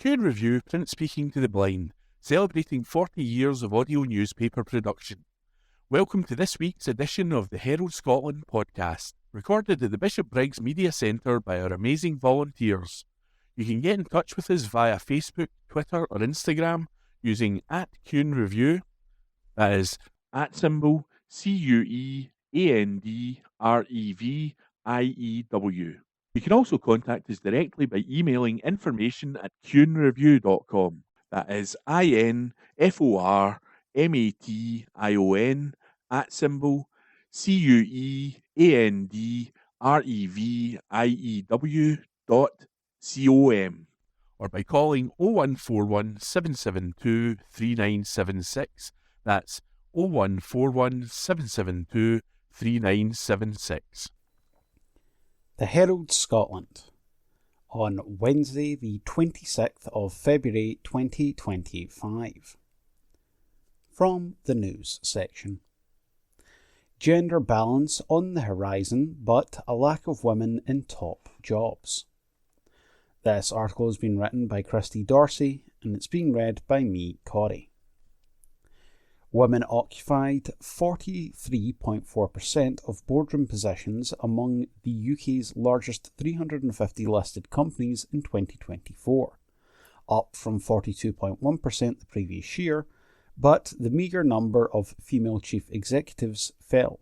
Q Review Print Speaking to the Blind, celebrating 40 years of audio newspaper production. Welcome to this week's edition of the Herald Scotland podcast, recorded at the Bishop Briggs Media Centre by our amazing volunteers. You can get in touch with us via Facebook, Twitter or Instagram using @CuneReview, that is @symbol CUEANDREVIEW. You can also contact us directly by emailing information@cunereview.com. That is INFORMATION @CUEANDREVIEW.com, or by calling 0141 772 3976. That's 0141 772 3976. The Herald Scotland, on Wednesday the 26th of February 2025. From the news section. Gender balance on the horizon, but a lack of women in top jobs. This article has been written by Christy Dorsey, and it's being read by me, Corey. Women occupied 43.4% of boardroom positions among the UK's largest 350 listed companies in 2024, up from 42.1% the previous year, but the meagre number of female chief executives fell.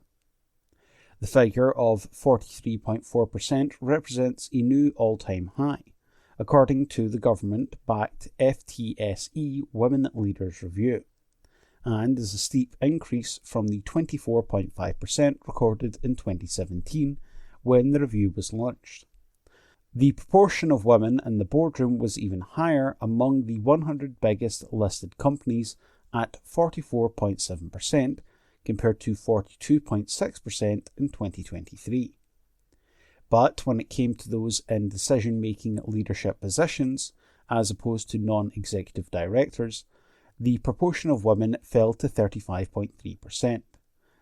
The figure of 43.4% represents a new all-time high, according to the government-backed FTSE Women Leaders Review, and is a steep increase from the 24.5% recorded in 2017 when the review was launched. The proportion of women in the boardroom was even higher among the 100 biggest listed companies at 44.7% compared to 42.6% in 2023. But when it came to those in decision-making leadership positions, as opposed to non-executive directors, the proportion of women fell to 35.3%,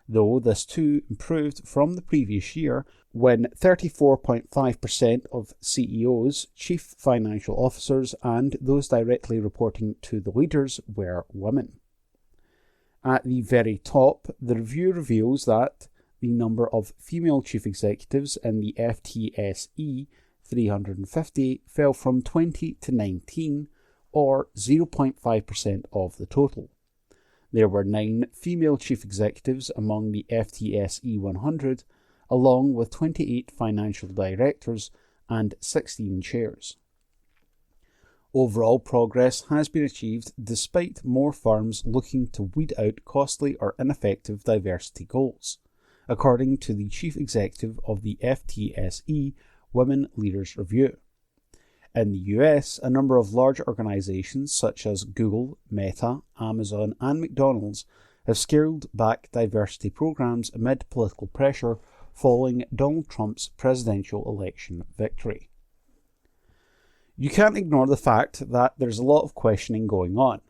though this too improved from the previous year when 34.5% of CEOs, chief financial officers, and those directly reporting to the leaders were women. At the very top, the review reveals that the number of female chief executives in the FTSE 350 fell from 20 to 19, or 0.5% of the total. There were 9 female chief executives among the FTSE 100, along with 28 financial directors and 16 chairs. Overall progress has been achieved despite more firms looking to weed out costly or ineffective diversity goals, according to the chief executive of the FTSE Women Leaders Review. In the US, a number of large organisations such as Google, Meta, Amazon and McDonald's have scaled back diversity programs amid political pressure following Donald Trump's presidential election victory. You can't ignore the fact that there's a lot of questioning going on,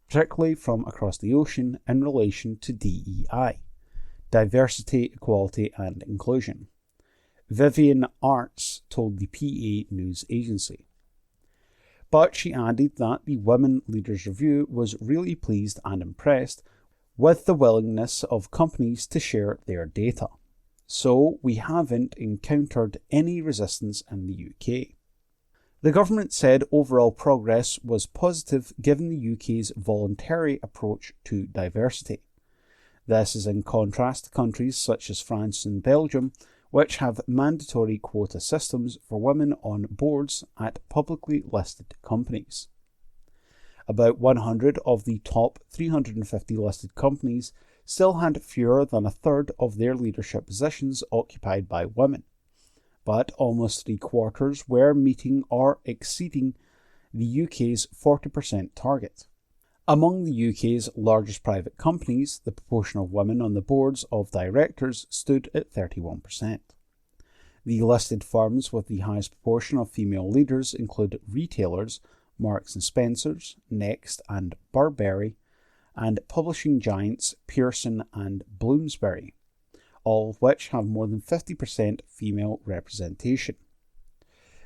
particularly from across the ocean in relation to DEI, diversity, equality and inclusion. Vivian Arts told the PA News Agency. But she added that the Women Leaders Review was really pleased and impressed with the willingness of companies to share their data. So we haven't encountered any resistance in the UK. The government said overall progress was positive given the UK's voluntary approach to diversity. This is in contrast to countries such as France and Belgium, which have mandatory quota systems for women on boards at publicly listed companies. About 100 of the top 350 listed companies still had fewer than a third of their leadership positions occupied by women, but almost 3/4 were meeting or exceeding the UK's 40% target. Among the UK's largest private companies, the proportion of women on the boards of directors stood at 31%. The listed firms with the highest proportion of female leaders include retailers Marks & Spencer's, Next and Burberry, and publishing giants Pearson and Bloomsbury, all of which have more than 50% female representation.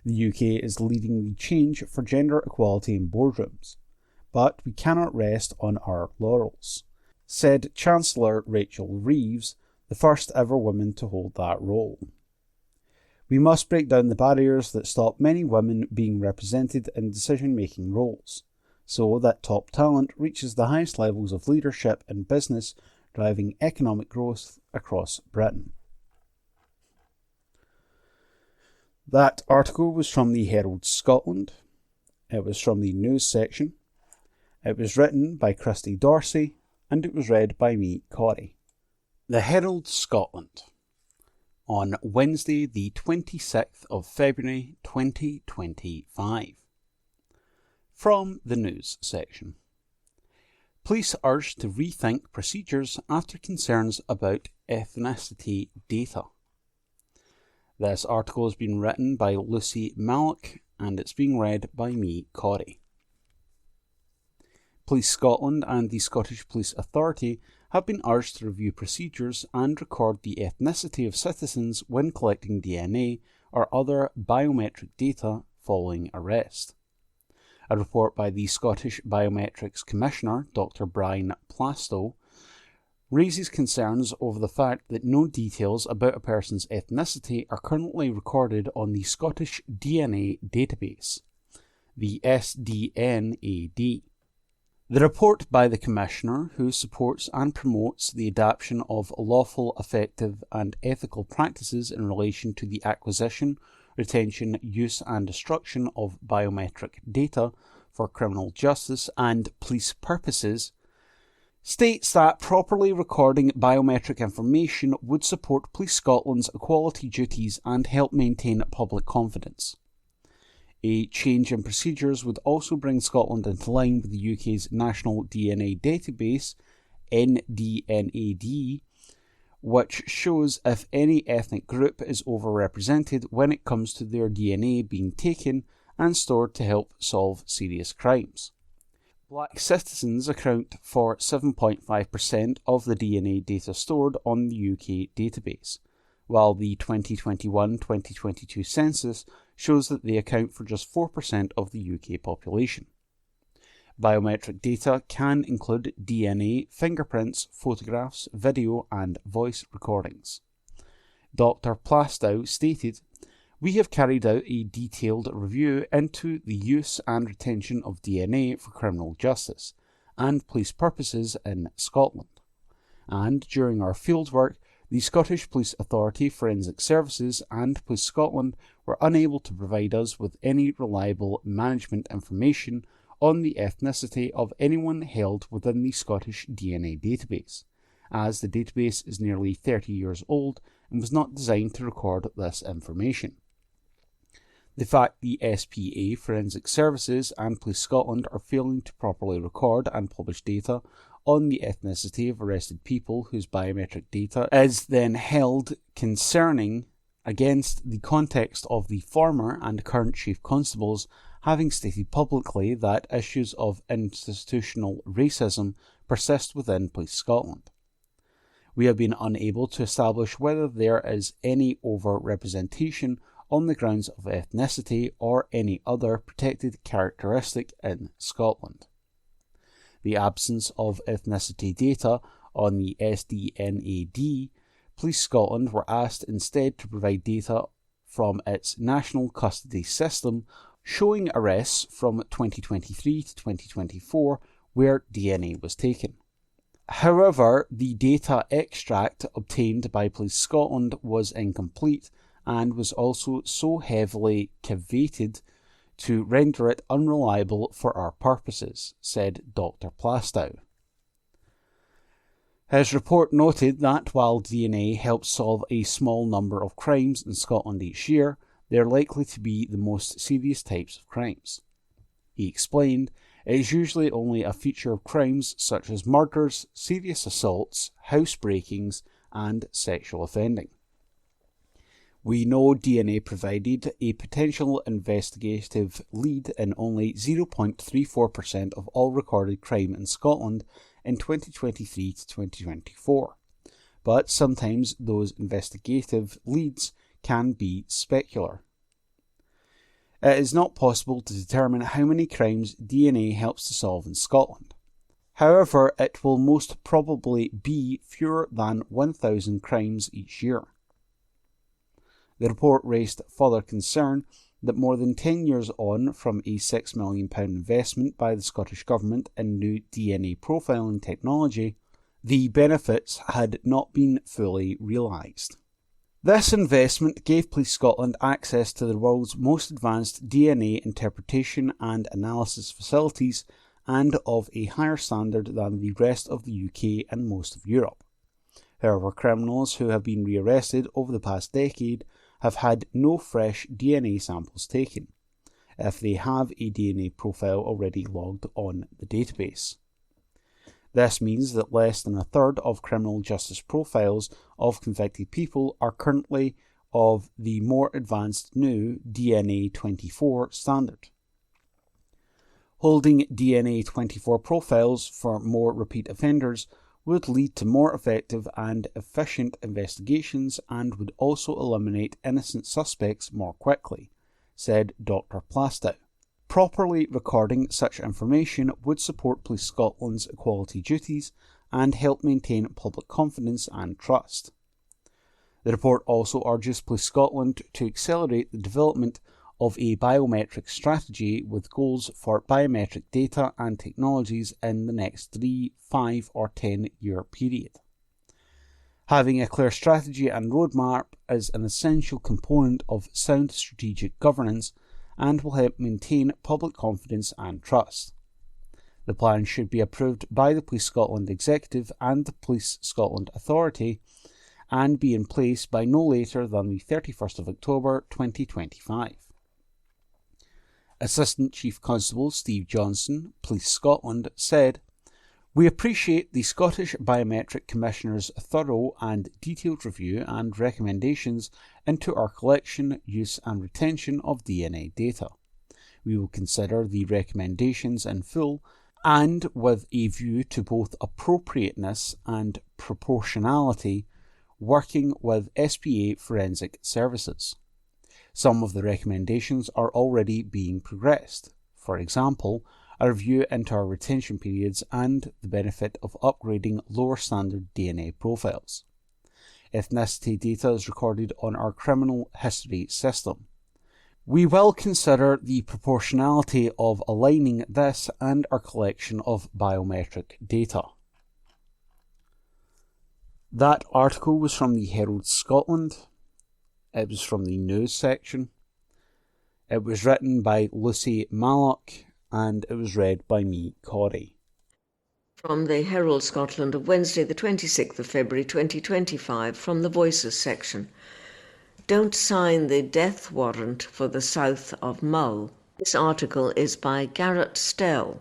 The UK is leading the change for gender equality in boardrooms, but we cannot rest on our laurels, said Chancellor Rachel Reeves, the first ever woman to hold that role. We must break down the barriers that stop many women being represented in decision-making roles, so that top talent reaches the highest levels of leadership in business, driving economic growth across Britain. That article was from the Herald Scotland. It was from the news section. It was written by Christy Dorsey, and it was read by me, Corey. The Herald Scotland, on Wednesday the 26th of February 2025. From the news section. Police urged to rethink procedures after concerns about ethnicity data. This article has been written by Lucy Mallock, and it's being read by me, Corey. Police Scotland and the Scottish Police Authority have been urged to review procedures and record the ethnicity of citizens when collecting DNA or other biometric data following arrest. A report by the Scottish Biometrics Commissioner, Dr. Brian Plastow, raises concerns over the fact that no details about a person's ethnicity are currently recorded on the Scottish DNA database, the SDNAD. The report by the Commissioner, who supports and promotes the adoption of lawful, effective and ethical practices in relation to the acquisition, retention, use and destruction of biometric data for criminal justice and police purposes, states that properly recording biometric information would support Police Scotland's equality duties and help maintain public confidence. A change in procedures would also bring Scotland into line with the UK's National DNA Database, NDNAD, which shows if any ethnic group is overrepresented when it comes to their DNA being taken and stored to help solve serious crimes. Black citizens account for 7.5% of the DNA data stored on the UK database, while the 2021-2022 census shows that they account for just 4% of the UK population. Biometric data can include DNA, fingerprints, photographs, video and voice recordings. Dr. Plastow stated, "We have carried out a detailed review into the use and retention of DNA for criminal justice and police purposes in Scotland, and during our fieldwork, the Scottish Police Authority, Forensic Services and Police Scotland were unable to provide us with any reliable management information on the ethnicity of anyone held within the Scottish DNA database, as the database is nearly 30 years old and was not designed to record this information. The fact the SPA, Forensic Services and Police Scotland are failing to properly record and publish data on the ethnicity of arrested people whose biometric data is then held concerning against the context of the former and current Chief Constables having stated publicly that issues of institutional racism persist within Police Scotland. We have been unable to establish whether there is any over-representation on the grounds of ethnicity or any other protected characteristic in Scotland. The absence of ethnicity data on the SDNAD, Police Scotland were asked instead to provide data from its National Custody System showing arrests from 2023 to 2024 where DNA was taken. However, the data extract obtained by Police Scotland was incomplete and was also so heavily caveated to render it unreliable for our purposes, said Dr. Plastow. His report noted that while DNA helps solve a small number of crimes in Scotland each year, they are likely to be the most serious types of crimes. He explained, it is usually only a feature of crimes such as murders, serious assaults, housebreakings, and sexual offending. We know DNA provided a potential investigative lead in only 0.34% of all recorded crime in Scotland in 2023 to 2024, but sometimes those investigative leads can be specular. It is not possible to determine how many crimes DNA helps to solve in Scotland. However, it will most probably be fewer than 1,000 crimes each year. The report raised further concern that more than 10 years on from a £6 million investment by the Scottish Government in new DNA profiling technology, the benefits had not been fully realised. This investment gave Police Scotland access to the world's most advanced DNA interpretation and analysis facilities and of a higher standard than the rest of the UK and most of Europe. However, criminals who have been rearrested over the past decade have had no fresh DNA samples taken, if they have a DNA profile already logged on the database. This means that less than a third of criminal justice profiles of convicted people are currently of the more advanced new DNA 24 standard. Holding DNA 24 profiles for more repeat offenders would lead to more effective and efficient investigations and would also eliminate innocent suspects more quickly, said Dr. Plastow. Properly recording such information would support Police Scotland's equality duties and help maintain public confidence and trust. The report also urges Police Scotland to accelerate the development of a biometric strategy with goals for biometric data and technologies in the next 3, 5 or 10-year period. Having a clear strategy and roadmap is an essential component of sound strategic governance and will help maintain public confidence and trust. The plan should be approved by the Police Scotland Executive and the Police Scotland Authority and be in place by no later than the 31st of October 2025. Assistant Chief Constable Steve Johnson, Police Scotland, said, "We appreciate the Scottish Biometric Commissioner's thorough and detailed review and recommendations into our collection, use and retention of DNA data. We will consider the recommendations in full and with a view to both appropriateness and proportionality, working with SPA Forensic Services. Some of the recommendations are already being progressed. For example, a review into our retention periods and the benefit of upgrading lower standard DNA profiles. Ethnicity data is recorded on our criminal history system. We will consider the proportionality of aligning this and our collection of biometric data." That article was from the Herald Scotland. It was from the news section. It was written by Lucy Mallock and it was read by me, Corey. From the Herald Scotland of Wednesday the 26th of February 2025 from the Voices section. Don't sign the death warrant for the south of Mull. This article is by Garrett Stell.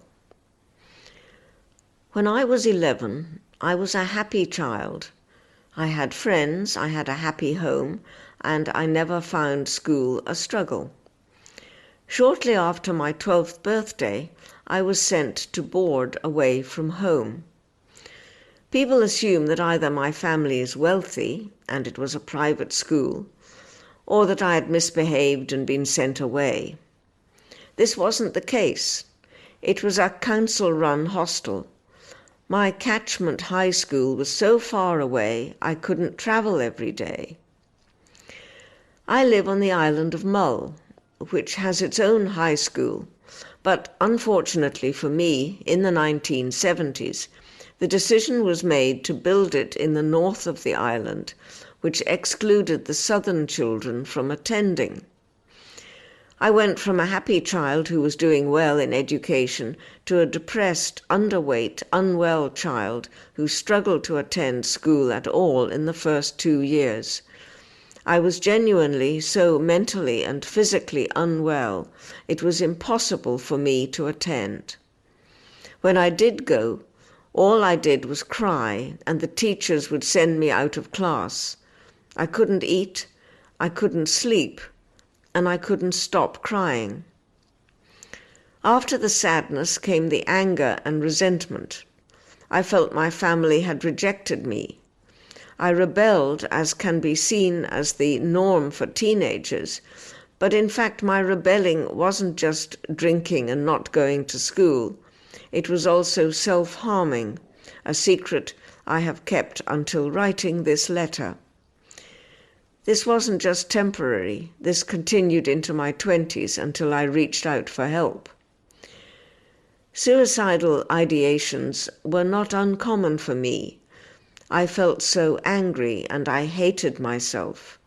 When I was 11, I was a happy child. I had friends, I had a happy home, and I never found school a struggle. Shortly after my 12th birthday, I was sent to board away from home. People assume that either my family is wealthy, and it was a private school, or that I had misbehaved and been sent away. This wasn't the case. It was a council-run hostel. My catchment high school was so far away I couldn't travel every day. I live on the island of Mull, which has its own high school, but unfortunately for me, in the 1970s, the decision was made to build it in the north of the island, which excluded the southern children from attending. I went from a happy child who was doing well in education to a depressed, underweight, unwell child who struggled to attend school at all in the first 2 years. I was genuinely so mentally and physically unwell, it was impossible for me to attend. When I did go, all I did was cry, and the teachers would send me out of class. I couldn't eat, I couldn't sleep, and I couldn't stop crying. After the sadness came the anger and resentment. I felt my family had rejected me. I rebelled, as can be seen as the norm for teenagers, But in fact, my rebelling wasn't just drinking and not going to school. It was also self-harming, a secret I have kept until writing this letter. This wasn't just temporary. This continued into my 20s until I reached out for help. Suicidal ideations were not uncommon for me. I felt so angry and I hated myself.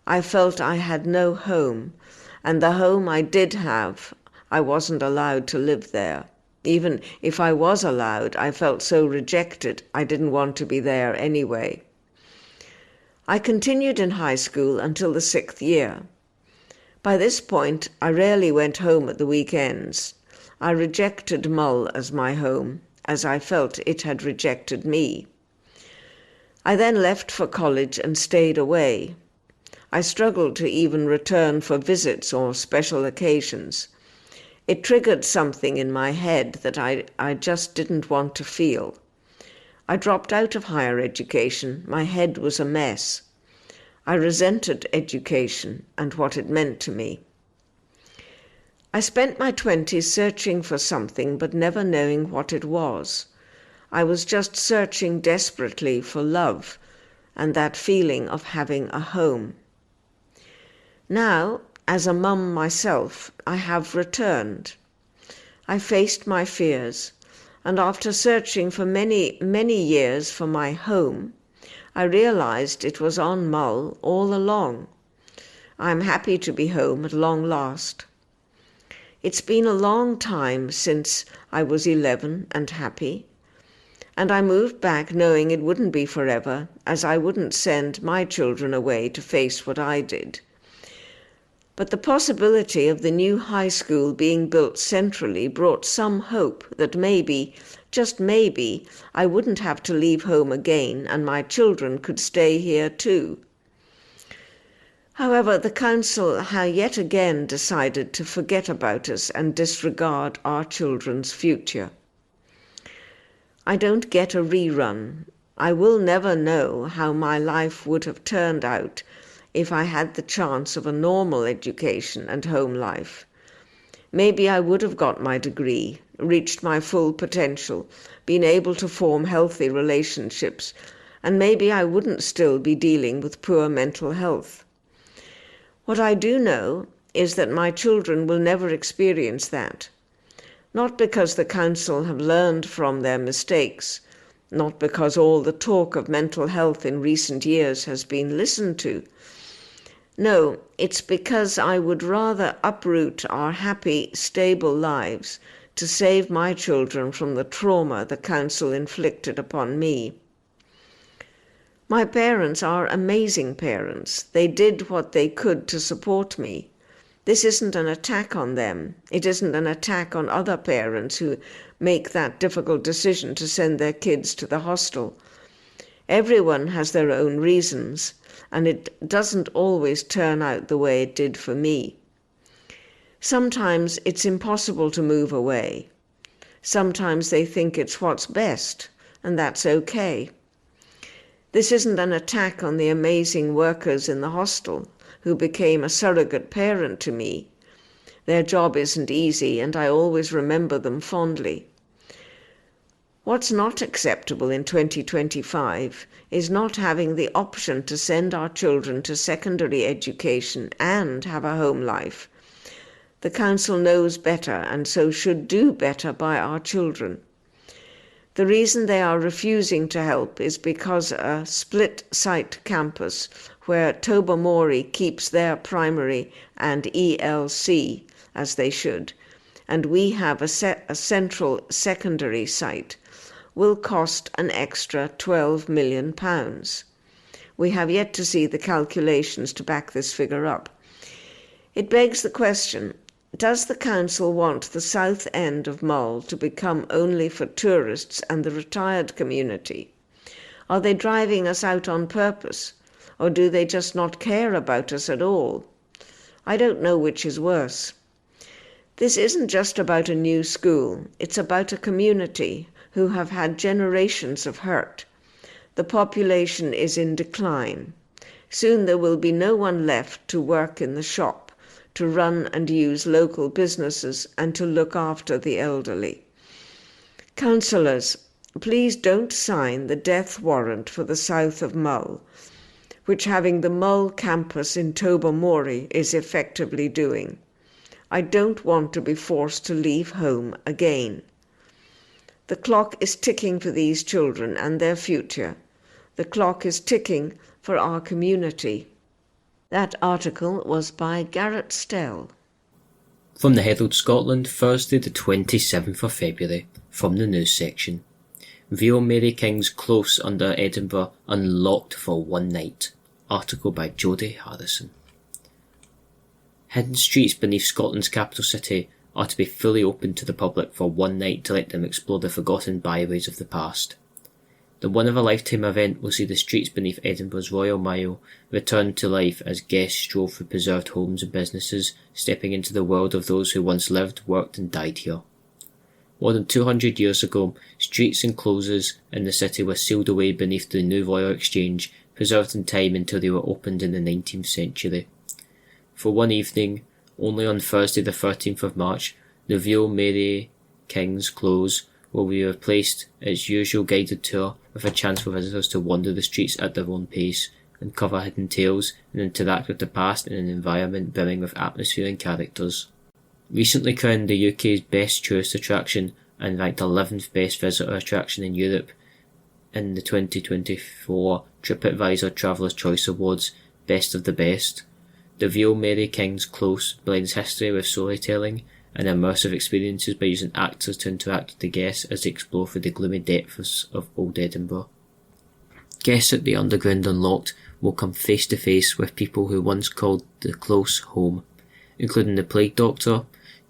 I felt I had no home, and the home I did have, I wasn't allowed to live there. Even if I was allowed, I felt so rejected, I didn't want to be there anyway. I continued in high school until the 6th year. By this point, I rarely went home at the weekends. I rejected Mull as my home, as I felt it had rejected me. I then left for college and stayed away. I struggled to even return for visits or special occasions. It triggered something in my head that I just didn't want to feel. I dropped out of higher education. My head was a mess. I resented education and what it meant to me. I spent my 20s searching for something but never knowing what it was. I was just searching desperately for love and that feeling of having a home. Now, as a mum myself, I have returned. I faced my fears, and after searching for many, many years for my home, I realized it was on Mull all along. I am happy to be home at long last. It's been a long time since I was 11 and happy, and I moved back knowing it wouldn't be forever, as I wouldn't send my children away to face what I did. But the possibility of the new high school being built centrally brought some hope that maybe, just maybe, I wouldn't have to leave home again and my children could stay here too. However, the council has yet again decided to forget about us and disregard our children's future. I don't get a rerun. I will never know how my life would have turned out if I had the chance of a normal education and home life. Maybe I would have got my degree, reached my full potential, been able to form healthy relationships, and maybe I wouldn't still be dealing with poor mental health. What I do know is that my children will never experience that. Not because the council have learned from their mistakes, not because all the talk of mental health in recent years has been listened to. No, it's because I would rather uproot our happy, stable lives to save my children from the trauma the council inflicted upon me. My parents are amazing parents. They did what they could to support me. This isn't an attack on them. It isn't an attack on other parents who make that difficult decision to send their kids to the hostel. Everyone has their own reasons, and it doesn't always turn out the way it did for me. Sometimes it's impossible to move away. Sometimes they think it's what's best, and that's okay. This isn't an attack on the amazing workers in the hostel who became a surrogate parent to me. Their job isn't easy, and I always remember them fondly. What's not acceptable in 2025 is not having the option to send our children to secondary education and have a home life. The council knows better and so should do better by our children. The reason they are refusing to help is because a split-site campus where Tobermory keeps their primary and ELC, as they should, and we have a central secondary site, will cost an extra £12 million. We have yet to see the calculations to back this figure up. It begs the question, does the council want the south end of Mull to become only for tourists and the retired community? Are they driving us out on purpose, or do they just not care about us at all? I don't know which is worse. This isn't just about a new school, it's about a community who have had generations of hurt. The population is in decline. Soon there will be no one left to work in the shop, to run and use local businesses and to look after the elderly. Councillors, please don't sign the death warrant for the south of Mull, which having the Mull campus in Tobermory is effectively doing. I don't want to be forced to leave home again. The clock is ticking for these children and their future. The clock is ticking for our community. That article was by Garrett Stell. From the Herald Scotland, Thursday the 27th of February, from the news section. View Mary King's Close under Edinburgh unlocked for one night. Article by Jodie Harrison. Hidden streets beneath Scotland's capital city are to be fully opened to the public for one night to let them explore the forgotten byways of the past. The one-of-a-lifetime event will see the streets beneath Edinburgh's Royal Mile return to life as guests stroll through preserved homes and businesses, stepping into the world of those who once lived, worked and died here. More than 200 years ago, streets and closes in the city were sealed away beneath the new Royal Exchange, preserved in time until they were opened in the 19th century. For one evening, only on Thursday the 13th of March, the View Mary King's Close will be replaced its usual guided tour with a chance for visitors to wander the streets at their own pace, uncover hidden tales and interact with the past in an environment brimming with atmosphere and characters. Recently crowned the UK's best tourist attraction and ranked 11th best visitor attraction in Europe in the 2024 TripAdvisor Traveller's Choice Awards Best of the Best, the View Mary King's Close blends history with storytelling and immersive experiences by using actors to interact with the guests as they explore through the gloomy depths of old Edinburgh. Guests at the Underground Unlocked will come face to face with people who once called the Close home, including the Plague Doctor,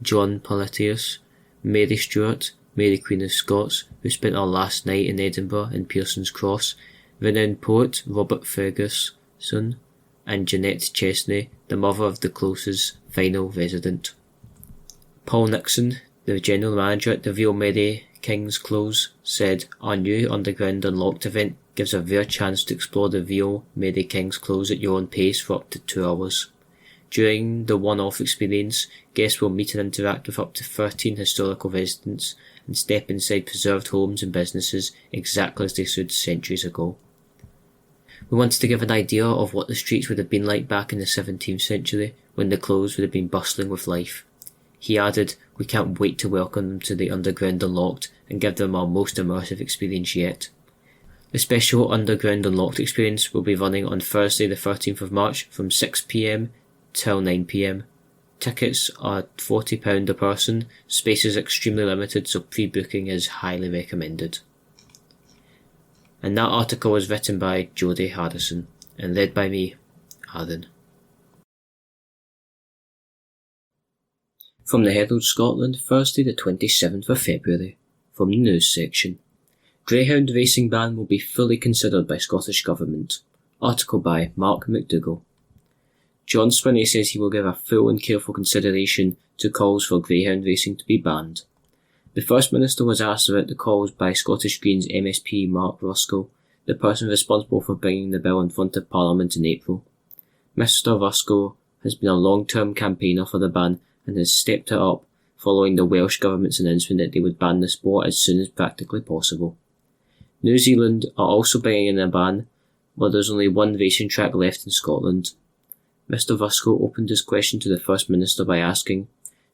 John Politius, Mary Stuart, Mary Queen of Scots, who spent her last night in Edinburgh in Pearson's Cross, renowned poet Robert Ferguson, and Jeanette Chesney, the mother of the Close's final resident. Paul Nixon, the general manager at the View Mary King's Close, said, "Our new Underground Unlocked event gives a rare chance to explore the View Mary King's Close at your own pace for up to 2 hours. During the one-off experience, guests will meet and interact with up to 13 historical residents and step inside preserved homes and businesses exactly as they stood centuries ago. We wanted to give an idea of what the streets would have been like back in the 17th century, when the Close would have been bustling with life." He added, "We can't wait to welcome them to the Underground Unlocked and give them our most immersive experience yet." The special Underground Unlocked experience will be running on Thursday the 13th of March from 6 p.m. till 9 p.m. Tickets are £40 a person, space is extremely limited so pre-booking is highly recommended. And that article was written by Jodie Harrison and read by me, Aaron. From the Herald Scotland, Thursday the 27th of February, from the news section. Greyhound racing ban will be fully considered by Scottish Government. Article by Mark McDougall. John Swinney says he will give a full and careful consideration to calls for greyhound racing to be banned. The First Minister was asked about the calls by Scottish Greens MSP Mark Ruskell, the person responsible for bringing the bill in front of Parliament in April. Mr Ruskell has been a long-term campaigner for the ban and has stepped it up following the Welsh Government's announcement that they would ban the sport as soon as practically possible. New Zealand are also bringing in a ban, but there's only one racing track left in Scotland. Mr Ruskell opened his question to the First Minister by asking,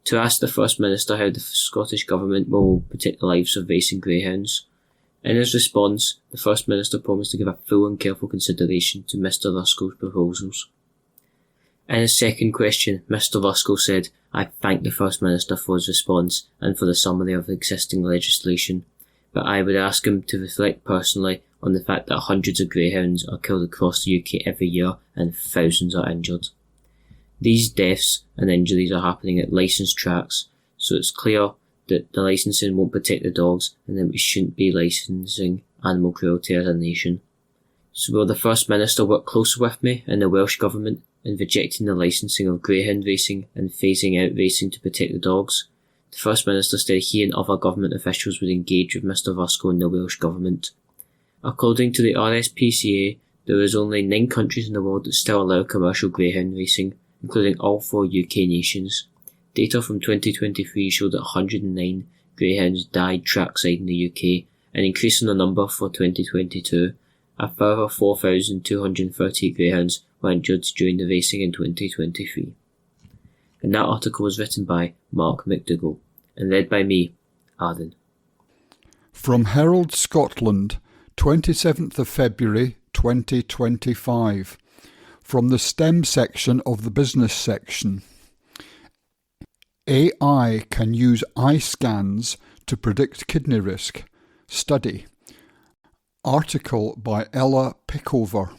to ask the First Minister how the Scottish Government will protect the lives of racing greyhounds. In his response, the First Minister promised to give a full and careful consideration to Mr Ruskell's proposals. In his second question, Mr Ruskell said, "I thank the First Minister for his response and for the summary of existing legislation, but I would ask him to reflect personally on the fact that hundreds of greyhounds are killed across the UK every year and thousands are injured. These deaths and injuries are happening at licensed tracks, so it's clear that the licensing won't protect the dogs and that we shouldn't be licensing animal cruelty as a nation. So will the First Minister work closer with me and the Welsh Government in rejecting the licensing of greyhound racing and phasing out racing to protect the dogs?" The First Minister said he and other government officials would engage with Mr Ruskell and the Welsh Government. According to the RSPCA, there is only 9 countries in the world that still allow commercial greyhound racing, including all 4 UK nations. Data from 2023 showed that 109 greyhounds died trackside in the UK, an increase in the number for 2022. A further 4,230 greyhounds were injured during the racing in 2023. And that article was written by Mark McDougall and read by me, Aaron. From Herald Scotland, 27th of February 2025. From the STEM section of the business section. AI can use eye scans to predict kidney risk. Study. Article by Ella Pickover.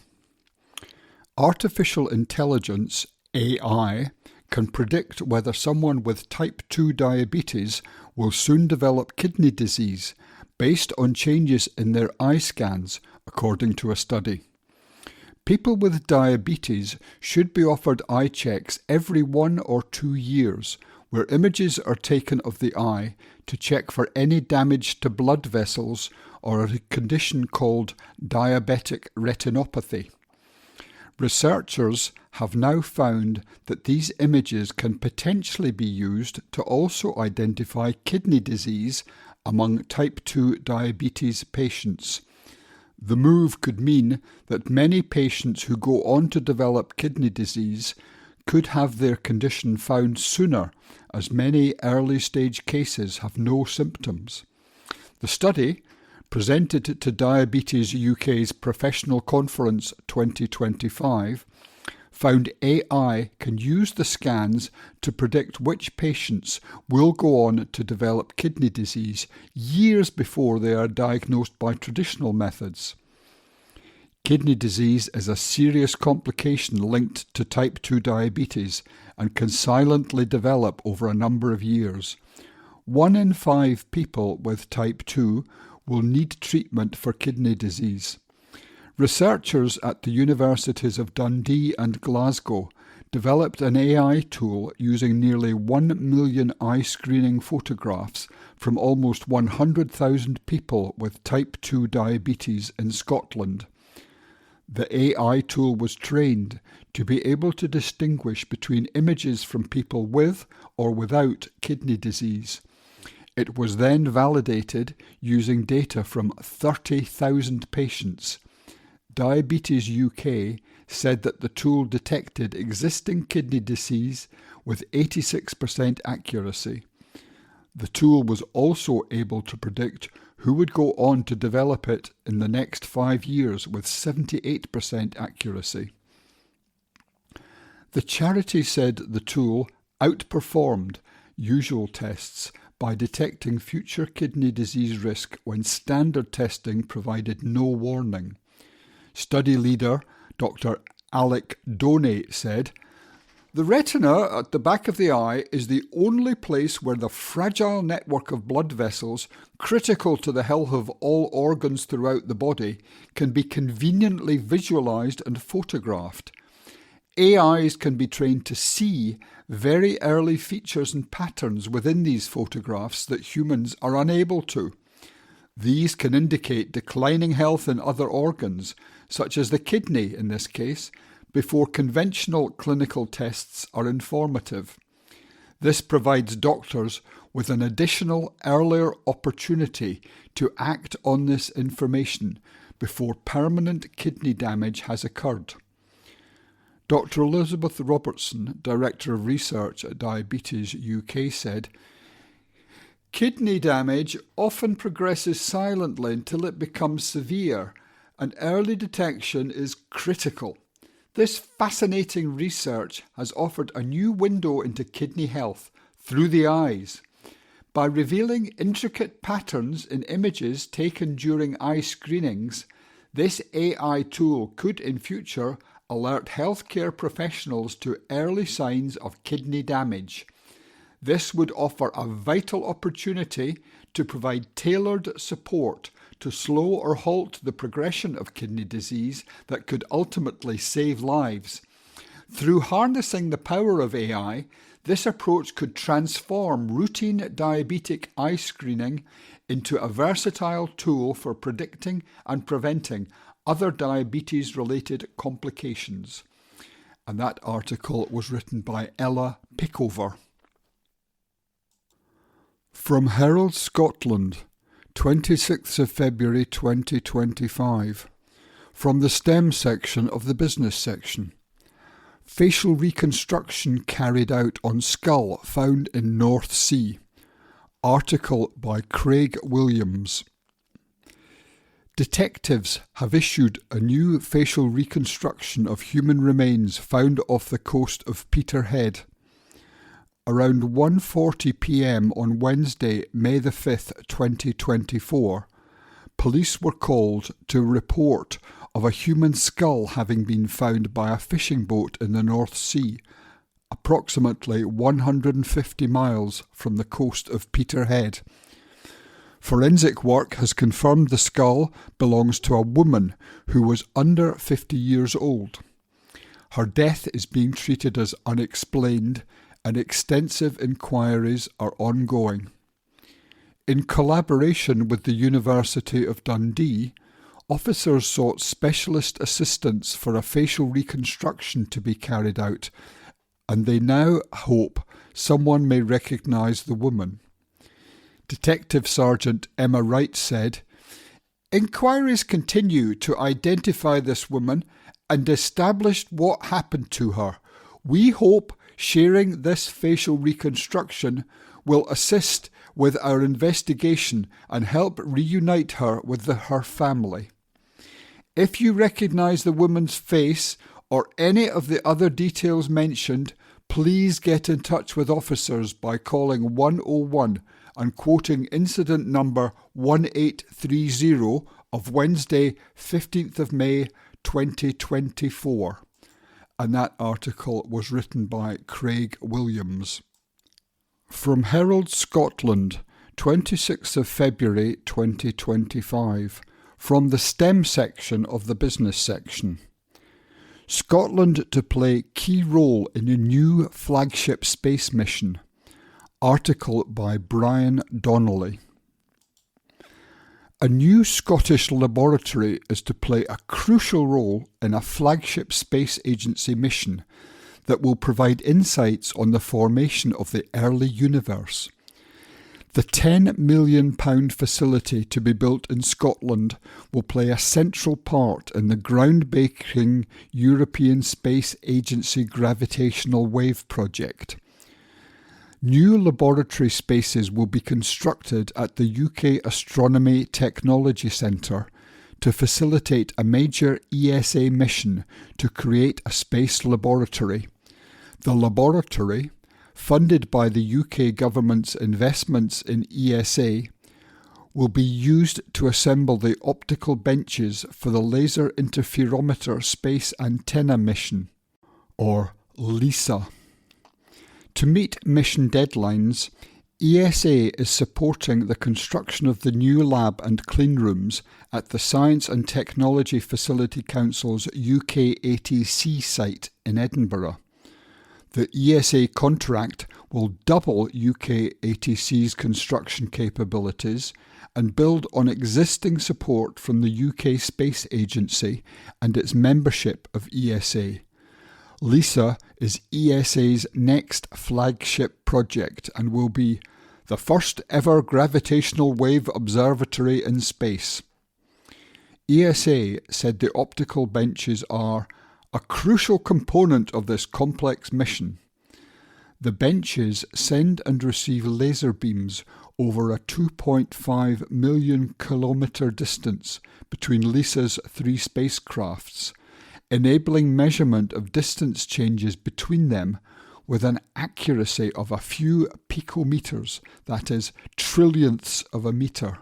Artificial intelligence, AI, can predict whether someone with type 2 diabetes will soon develop kidney disease based on changes in their eye scans, according to a study. People with diabetes should be offered eye checks every 1 or 2 years, where images are taken of the eye to check for any damage to blood vessels or a condition called diabetic retinopathy. Researchers have now found that these images can potentially be used to also identify kidney disease among type 2 diabetes patients. The move could mean that many patients who go on to develop kidney disease could have their condition found sooner, as many early-stage cases have no symptoms. The study, presented to Diabetes UK's Professional Conference 2025, found AI can use the scans to predict which patients will go on to develop kidney disease years before they are diagnosed by traditional methods. Kidney disease is a serious complication linked to type 2 diabetes and can silently develop over a number of years. 1 in 5 people with type 2 will need treatment for kidney disease. Researchers at the Universities of Dundee and Glasgow developed an AI tool using nearly 1 million eye screening photographs from almost 100,000 people with type 2 diabetes in Scotland. The AI tool was trained to be able to distinguish between images from people with or without kidney disease. It was then validated using data from 30,000 patients. Diabetes UK said that the tool detected existing kidney disease with 86% accuracy. The tool was also able to predict who would go on to develop it in the next 5 years with 78% accuracy. The charity said the tool outperformed usual tests by detecting future kidney disease risk when standard testing provided no warning. Study leader Dr. Alec Doney said, "The retina at the back of the eye is the only place where the fragile network of blood vessels, critical to the health of all organs throughout the body, can be conveniently visualized and photographed. AIs can be trained to see very early features and patterns within these photographs that humans are unable to. These can indicate declining health in other organs, such as the kidney in this case, before conventional clinical tests are informative. This provides doctors with an additional earlier opportunity to act on this information before permanent kidney damage has occurred." Dr. Elizabeth Robertson, Director of Research at Diabetes UK, said, "Kidney damage often progresses silently until it becomes severe, and early detection is critical. This fascinating research has offered a new window into kidney health through the eyes. By revealing intricate patterns in images taken during eye screenings, this AI tool could in future alert healthcare professionals to early signs of kidney damage. This would offer a vital opportunity to provide tailored support to slow or halt the progression of kidney disease that could ultimately save lives. Through harnessing the power of AI, this approach could transform routine diabetic eye screening into a versatile tool for predicting and preventing other diabetes-related complications. and that article was written by Ella Pickover. From Herald Scotland, 26th of February 2025. From the STEM section of the business section. Facial reconstruction carried out on skull found in North Sea. Article by Craig Williams. Detectives have issued a new facial reconstruction of human remains found off the coast of Peterhead. Around 1:40 p.m. on Wednesday, May the 5th, 2024, police were called to a report of a human skull having been found by a fishing boat in the North Sea, approximately 150 miles from the coast of Peterhead. Forensic work has confirmed the skull belongs to a woman who was under 50 years old. Her death is being treated as unexplained, and extensive inquiries are ongoing. In collaboration with the University of Dundee, officers sought specialist assistance for a facial reconstruction to be carried out, and they now hope someone may recognise the woman. Detective Sergeant Emma Wright said, "Inquiries continue to identify this woman and establish what happened to her. We hope sharing this facial reconstruction will assist with our investigation and help reunite her with her family. If you recognise the woman's face or any of the other details mentioned, please get in touch with officers by calling 101 and quoting incident number 1830 of Wednesday, 15th of May 2024. And that article was written by Craig Williams. From Herald Scotland, 26th of February 2025. From the STEM section of the business section. Scotland to play key role in a new flagship space mission. Article by Brian Donnelly. A new Scottish laboratory is to play a crucial role in a flagship space agency mission that will provide insights on the formation of the early universe. The £10 million facility to be built in Scotland will play a central part in the groundbreaking European Space Agency Gravitational Wave Project. New laboratory spaces will be constructed at the UK Astronomy Technology Centre to facilitate a major ESA mission to create a space laboratory. The laboratory, funded by the UK government's investments in ESA, will be used to assemble the optical benches for the Laser Interferometer Space Antenna Mission, or LISA. To meet mission deadlines, ESA is supporting the construction of the new lab and cleanrooms at the Science and Technology Facility Council's UK ATC site in Edinburgh. The ESA contract will double UK ATC's construction capabilities and build on existing support from the UK Space Agency and its membership of ESA. LISA is ESA's next flagship project and will be the first ever gravitational wave observatory in space. ESA said the optical benches are a crucial component of this complex mission. The benches send and receive laser beams over a 2.5 million kilometre distance between LISA's three spacecrafts, enabling measurement of distance changes between them with an accuracy of a few picometers, that is, trillionths of a metre.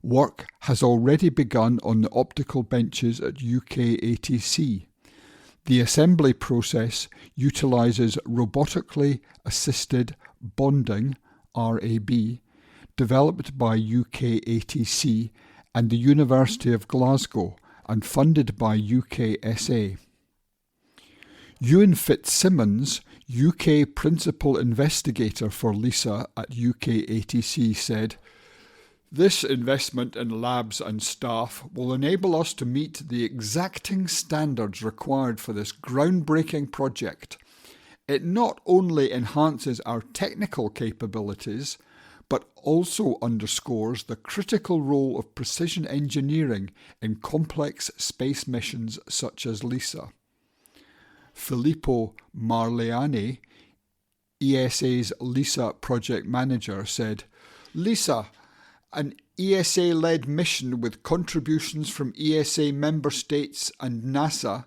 Work has already begun on the optical benches at UK ATC. The assembly process utilises robotically assisted bonding, RAB, developed by UK ATC and the University of Glasgow and funded by UKSA. Ewan Fitzsimmons, UK Principal Investigator for LISA at UK ATC, said, This investment in labs and staff will enable us to meet the exacting standards required for this groundbreaking project. It not only enhances our technical capabilities, but also underscores the critical role of precision engineering in complex space missions such as LISA. Filippo Marliani, ESA's LISA project manager, said, "LISA, an ESA-led mission with contributions from ESA member states and NASA,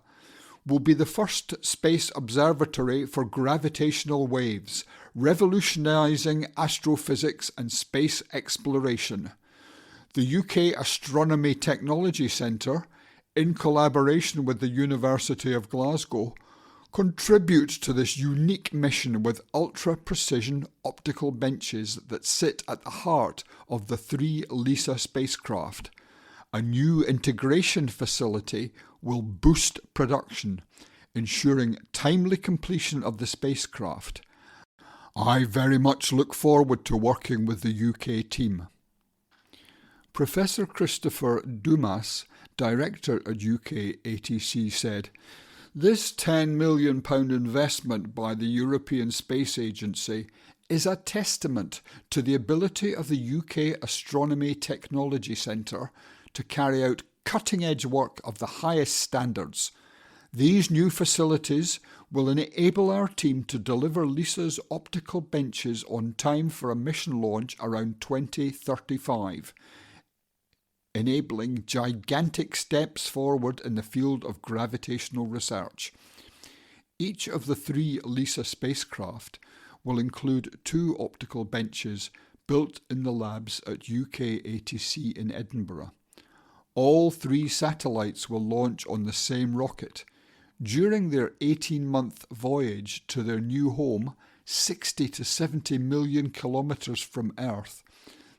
will be the first space observatory for gravitational waves, revolutionising astrophysics and space exploration. The UK Astronomy Technology Centre, in collaboration with the University of Glasgow, contributes to this unique mission with ultra-precision optical benches that sit at the heart of the 3 LISA spacecraft. A new integration facility will boost production, ensuring timely completion of the spacecraft. I very much look forward to working with the UK team." Professor Christopher Dumas, director at UK ATC, said, "This £10 million investment by the European Space Agency is a testament to the ability of the UK Astronomy Technology Centre to carry out cutting-edge work of the highest standards. These new facilities will enable our team to deliver LISA's optical benches on time for a mission launch around 2035, enabling gigantic steps forward in the field of gravitational research. Each of the 3 LISA spacecraft will include 2 optical benches built in the labs at UK ATC in Edinburgh. All 3 satellites will launch on the same rocket. During their 18-month voyage to their new home, 60 to 70 million kilometres from Earth,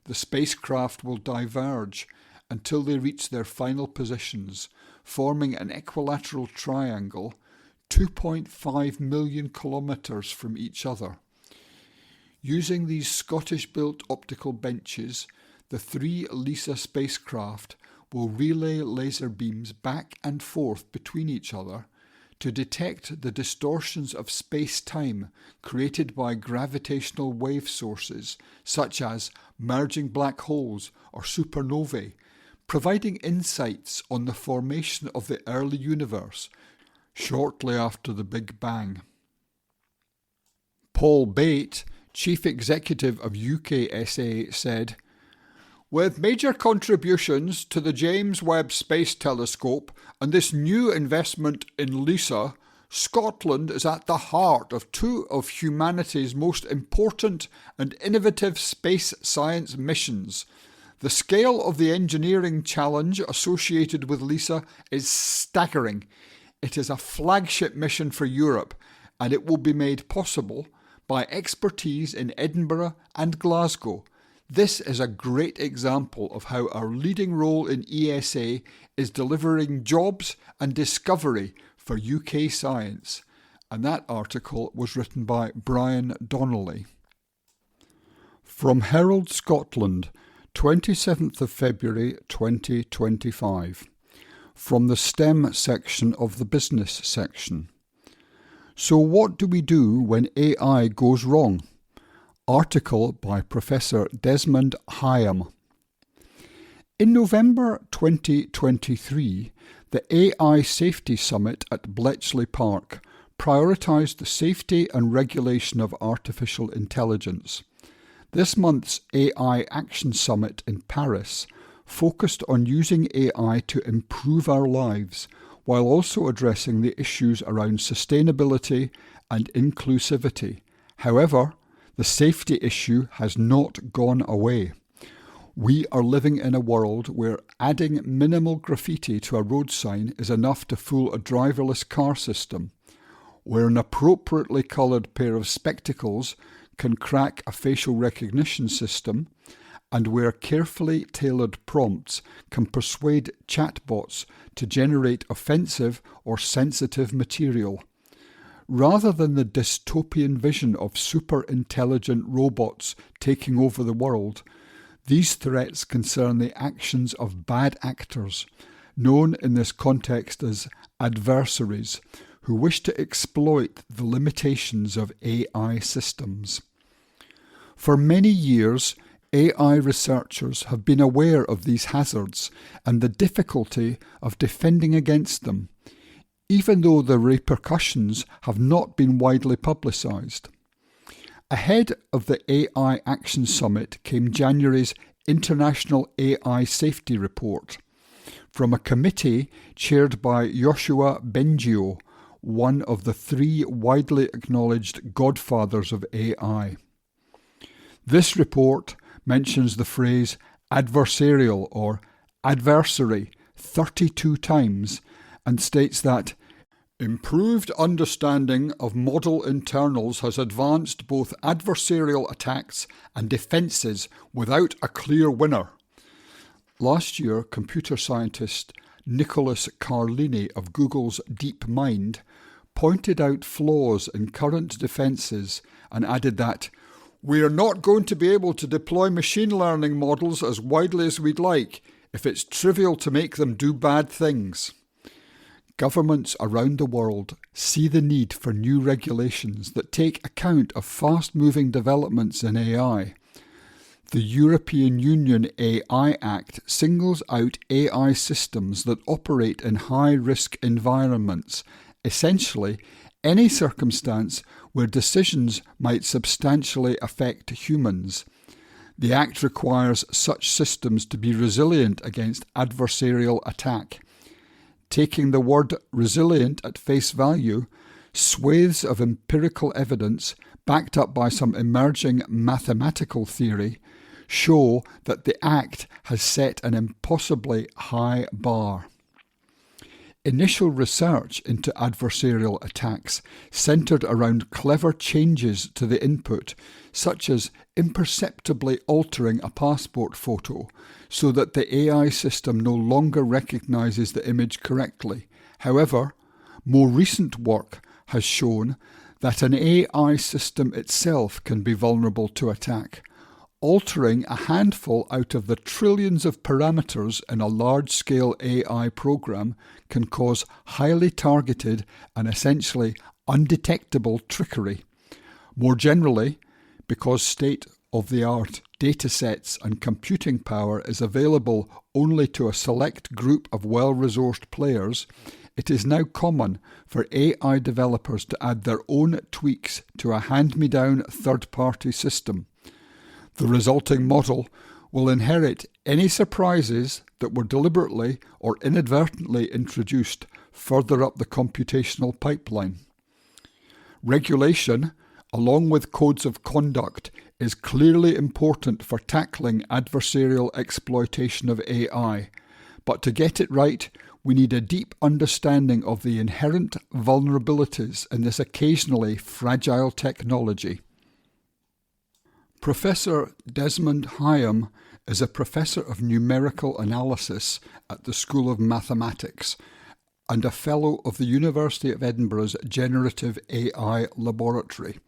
the spacecraft will diverge until they reach their final positions, forming an equilateral triangle 2.5 million kilometres from each other. Using these Scottish-built optical benches, the 3 LISA spacecraft will relay laser beams back and forth between each other to detect the distortions of space-time created by gravitational wave sources such as merging black holes or supernovae, providing insights on the formation of the early universe shortly after the Big Bang. Paul Bate, Chief Executive of UKSA, said, "With major contributions to the James Webb Space Telescope and this new investment in LISA, Scotland is at the heart of 2 of humanity's most important and innovative space science missions. The scale of the engineering challenge associated with LISA is staggering. It is a flagship mission for Europe, and it will be made possible by expertise in Edinburgh and Glasgow. This is a great example of how our leading role in ESA is delivering jobs and discovery for UK science." And that article was written by Brian Donnelly. From Herald Scotland, 27th of February 2025. From the STEM section of the business section. So what do we do when AI goes wrong? Article by Professor Desmond Hyam. In November 2023, the AI Safety Summit at Bletchley Park prioritised the safety and regulation of artificial intelligence. This month's AI Action Summit in Paris focused on using AI to improve our lives while also addressing the issues around sustainability and inclusivity. However, the safety issue has not gone away. We are living in a world where adding minimal graffiti to a road sign is enough to fool a driverless car system, where an appropriately coloured pair of spectacles can crack a facial recognition system, and where carefully tailored prompts can persuade chatbots to generate offensive or sensitive material. Rather than the dystopian vision of super-intelligent robots taking over the world, These threats concern the actions of bad actors, known in this context as adversaries, who wish to exploit the limitations of AI systems. For many years, AI researchers have been aware of these hazards and the difficulty of defending against them, even though the repercussions have not been widely publicised. Ahead of the AI Action Summit came January's International AI Safety Report from a committee chaired by Yoshua Bengio, one of the three widely acknowledged godfathers of AI. This report mentions the phrase adversarial or adversary 32 times and states that improved understanding of model internals has advanced both adversarial attacks and defences without a clear winner. Last year, computer scientist Nicholas Carlini of Google's DeepMind pointed out flaws in current defences and added that we are not going to be able to deploy machine learning models as widely as we'd like if it's trivial to make them do bad things. Governments around the world see the need for new regulations that take account of fast-moving developments in AI. The European Union AI Act singles out AI systems that operate in high-risk environments, essentially any circumstance where decisions might substantially affect humans. The Act requires such systems to be resilient against adversarial attack. Taking the word resilient at face value, swathes of empirical evidence, backed up by some emerging mathematical theory, show that the Act has set an impossibly high bar. Initial research into adversarial attacks centred around clever changes to the input, such as imperceptibly altering a passport photo so that the AI system no longer recognises the image correctly. However, more recent work has shown that an AI system itself can be vulnerable to attack. Altering a handful out of the trillions of parameters in a large-scale AI program can cause highly targeted and essentially undetectable trickery. More generally, because state-of-the-art datasets and computing power is available only to a select group of well-resourced players, it is now common for AI developers to add their own tweaks to a hand-me-down third-party system. The resulting model will inherit any surprises that were deliberately or inadvertently introduced further up the computational pipeline. Regulation, along with codes of conduct, is clearly important for tackling adversarial exploitation of AI, but to get it right, we need a deep understanding of the inherent vulnerabilities in this occasionally fragile technology. Professor Desmond Hyam is a professor of numerical analysis at the School of Mathematics and a fellow of the University of Edinburgh's Generative AI Laboratory.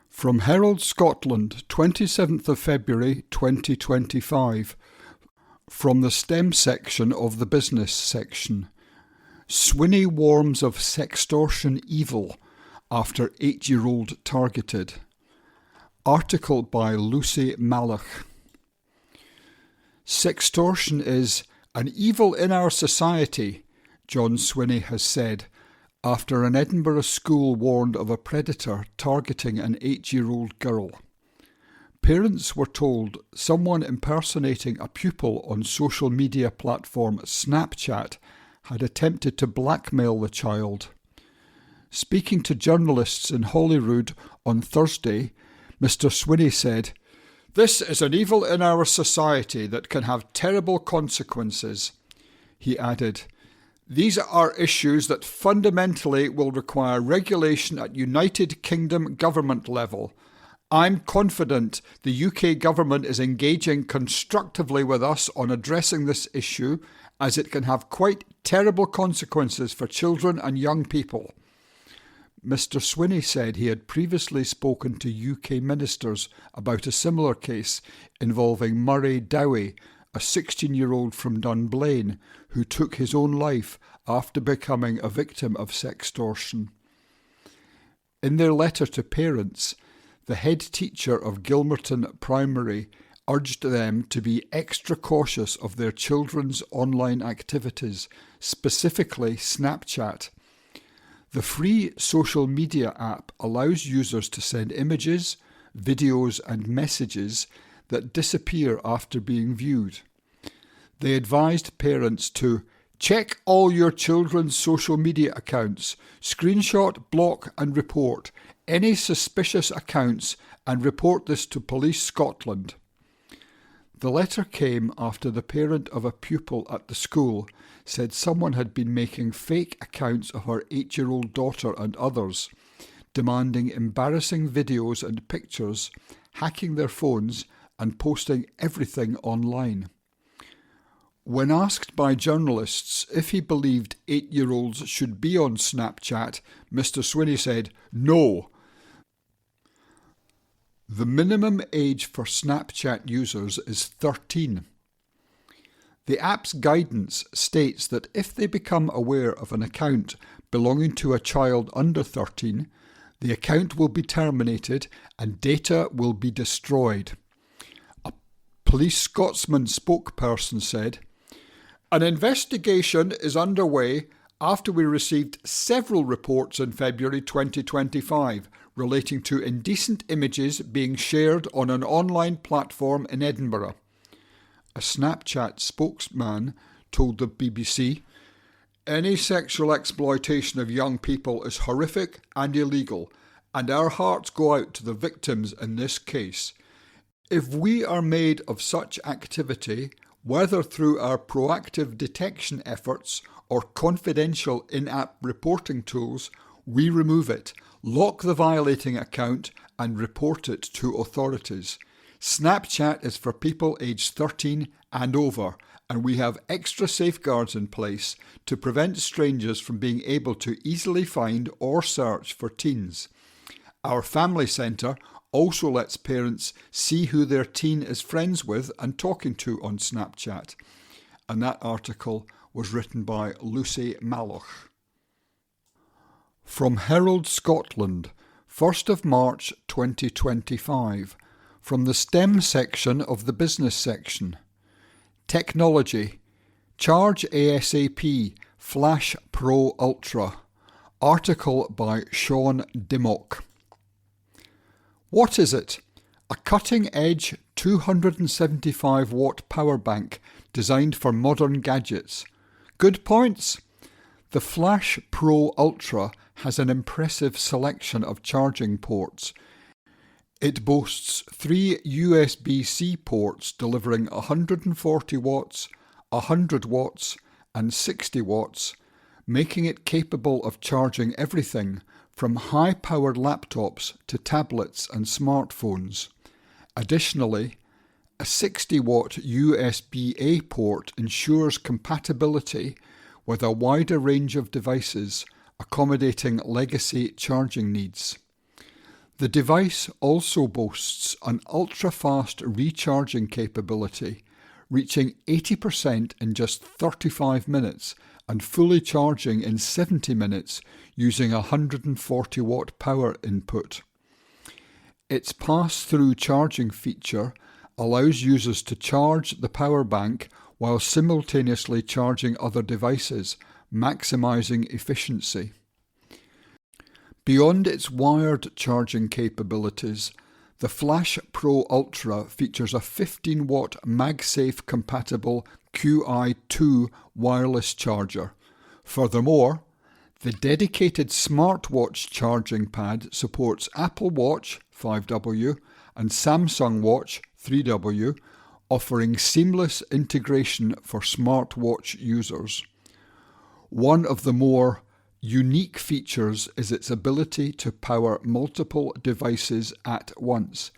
From Herald Scotland, 27th of February 2025, from the STEM section of the business section. Swinney warns of sextortion evil after 8-year-old targeted. Article by Lucy Malach. Sextortion is an evil in our society, John Swinney has said, after an Edinburgh school warned of a predator targeting an 8-year-old girl. Parents were told someone impersonating a pupil on social media platform Snapchat had attempted to blackmail the child. Speaking to journalists in Holyrood on Thursday, Mr. Swinney said, "This is an evil in our society that can have terrible consequences." He added, "These are issues that fundamentally will require regulation at United Kingdom government level. I'm confident the UK government is engaging constructively with us on addressing this issue, as it can have quite terrible consequences for children and young people." Mr. Swinney said he had previously spoken to UK ministers about a similar case involving Murray Dowie, a 16-year-old from Dunblane, who took his own life after becoming a victim of sextortion. In their letter to parents, the head teacher of Gilmerton Primary urged them to be extra cautious of their children's online activities, specifically Snapchat. The free social media app allows users to send images, videos and messages that disappear after being viewed. They advised parents to check all your children's social media accounts, screenshot, block and report any suspicious accounts and report this to Police Scotland. The letter came after the parent of a pupil at the school said someone had been making fake accounts of her 8-year-old daughter and others, demanding embarrassing videos and pictures, hacking their phones and posting everything online. When asked by journalists if he believed 8-year-olds should be on Snapchat, Mr. Swinney said, "No." The minimum age for Snapchat users is 13. The app's guidance states that if they become aware of an account belonging to a child under 13, the account will be terminated and data will be destroyed. A Police Scotsman spokesperson said, "An investigation is underway after we received several reports in February 2025 relating to indecent images being shared on an online platform in Edinburgh." A Snapchat spokesman told the BBC, "Any sexual exploitation of young people is horrific and illegal, and our hearts go out to the victims in this case. If we are made of such activity, whether through our proactive detection efforts or confidential in-app reporting tools, we remove it, lock the violating account and report it to authorities. Snapchat is for people aged 13 and over, and we have extra safeguards in place to prevent strangers from being able to easily find or search for teens. Our family centre also lets parents see who their teen is friends with and talking to on Snapchat." And that article was written by Lucy Malloch. From Herald Scotland, 1st of March 2025, from the STEM section of the business section. Technology. Charge ASAP, Flash Pro Ultra. Article by Sean Dimmock. What is it? A cutting-edge 275-watt power bank designed for modern gadgets. Good points. The Flash Pro Ultra has an impressive selection of charging ports. It boasts 3 USB-C ports delivering 140 watts, 100 watts and 60 watts, making it capable of charging everything from high-powered laptops to tablets and smartphones. Additionally, a 60-watt USB-A port ensures compatibility with a wider range of devices, accommodating legacy charging needs. The device also boasts an ultra-fast recharging capability, reaching 80% in just 35 minutes and fully charging in 70 minutes using a 140-watt power input. Its pass-through charging feature allows users to charge the power bank while simultaneously charging other devices, maximising efficiency. Beyond its wired charging capabilities, the Flash Pro Ultra features a 15-watt MagSafe compatible QI2 wireless charger. Furthermore, the dedicated smartwatch charging pad supports Apple Watch 5W and Samsung Watch 3W, offering seamless integration for smartwatch users. One of the more unique features is its ability to power multiple devices at once.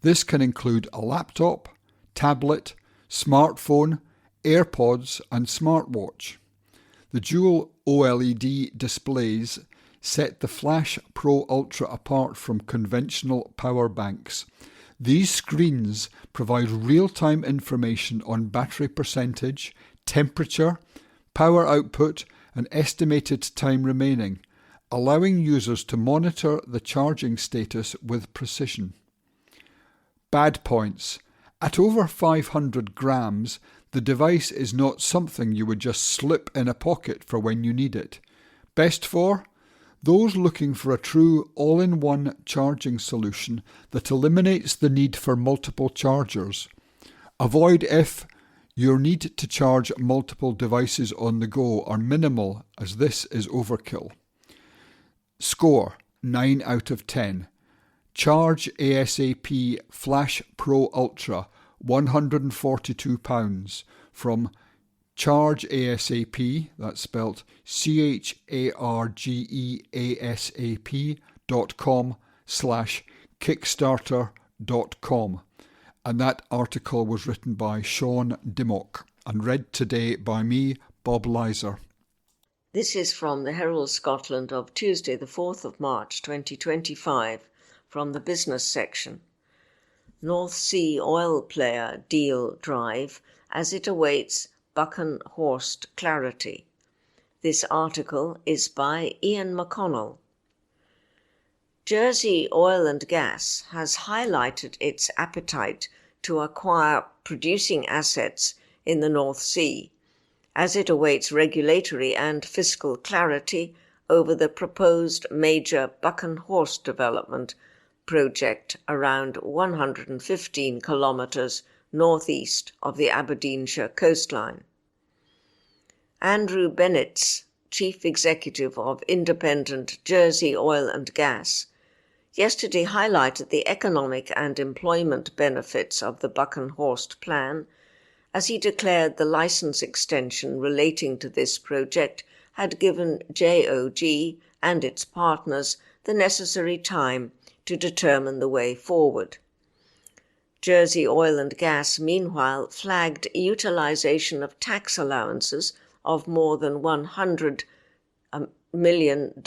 This can include a laptop, tablet, smartphone, AirPods and smartwatch. The dual OLED displays set the Flash Pro Ultra apart from conventional power banks. These screens provide real-time information on battery percentage, temperature, power output, and estimated time remaining, allowing users to monitor the charging status with precision. Bad points. At over 500 grams, the device is not something you would just slip in a pocket for when you need it. Best for those looking for a true all-in-one charging solution that eliminates the need for multiple chargers. Avoid if your need to charge multiple devices on the go are minimal, as this is overkill. Score 9 out of 10. Charge ASAP Flash Pro Ultra £142 from Charge ASAP, that's spelt chargeasap.com/kickstarter.com. And that article was written by Sean Dimmock and read today by me, Bob Lizer. This is from the Herald Scotland of Tuesday, the 4th of March 2025, from the business section. North Sea oil player deal drive as it awaits Buchan-Horst clarity. This article is by Ian McConnell. Jersey Oil and Gas has highlighted its appetite to acquire producing assets in the North Sea as it awaits regulatory and fiscal clarity over the proposed major Buchan-Horst development project around 115 kilometres northeast of the Aberdeenshire coastline. Andrew Bennetts, Chief Executive of Independent Jersey Oil and Gas, yesterday highlighted the economic and employment benefits of the Buchan-Horst plan as he declared the licence extension relating to this project had given JOG and its partners the necessary time to determine the way forward. Jersey Oil and Gas, meanwhile, flagged utilisation of tax allowances of more than $100 million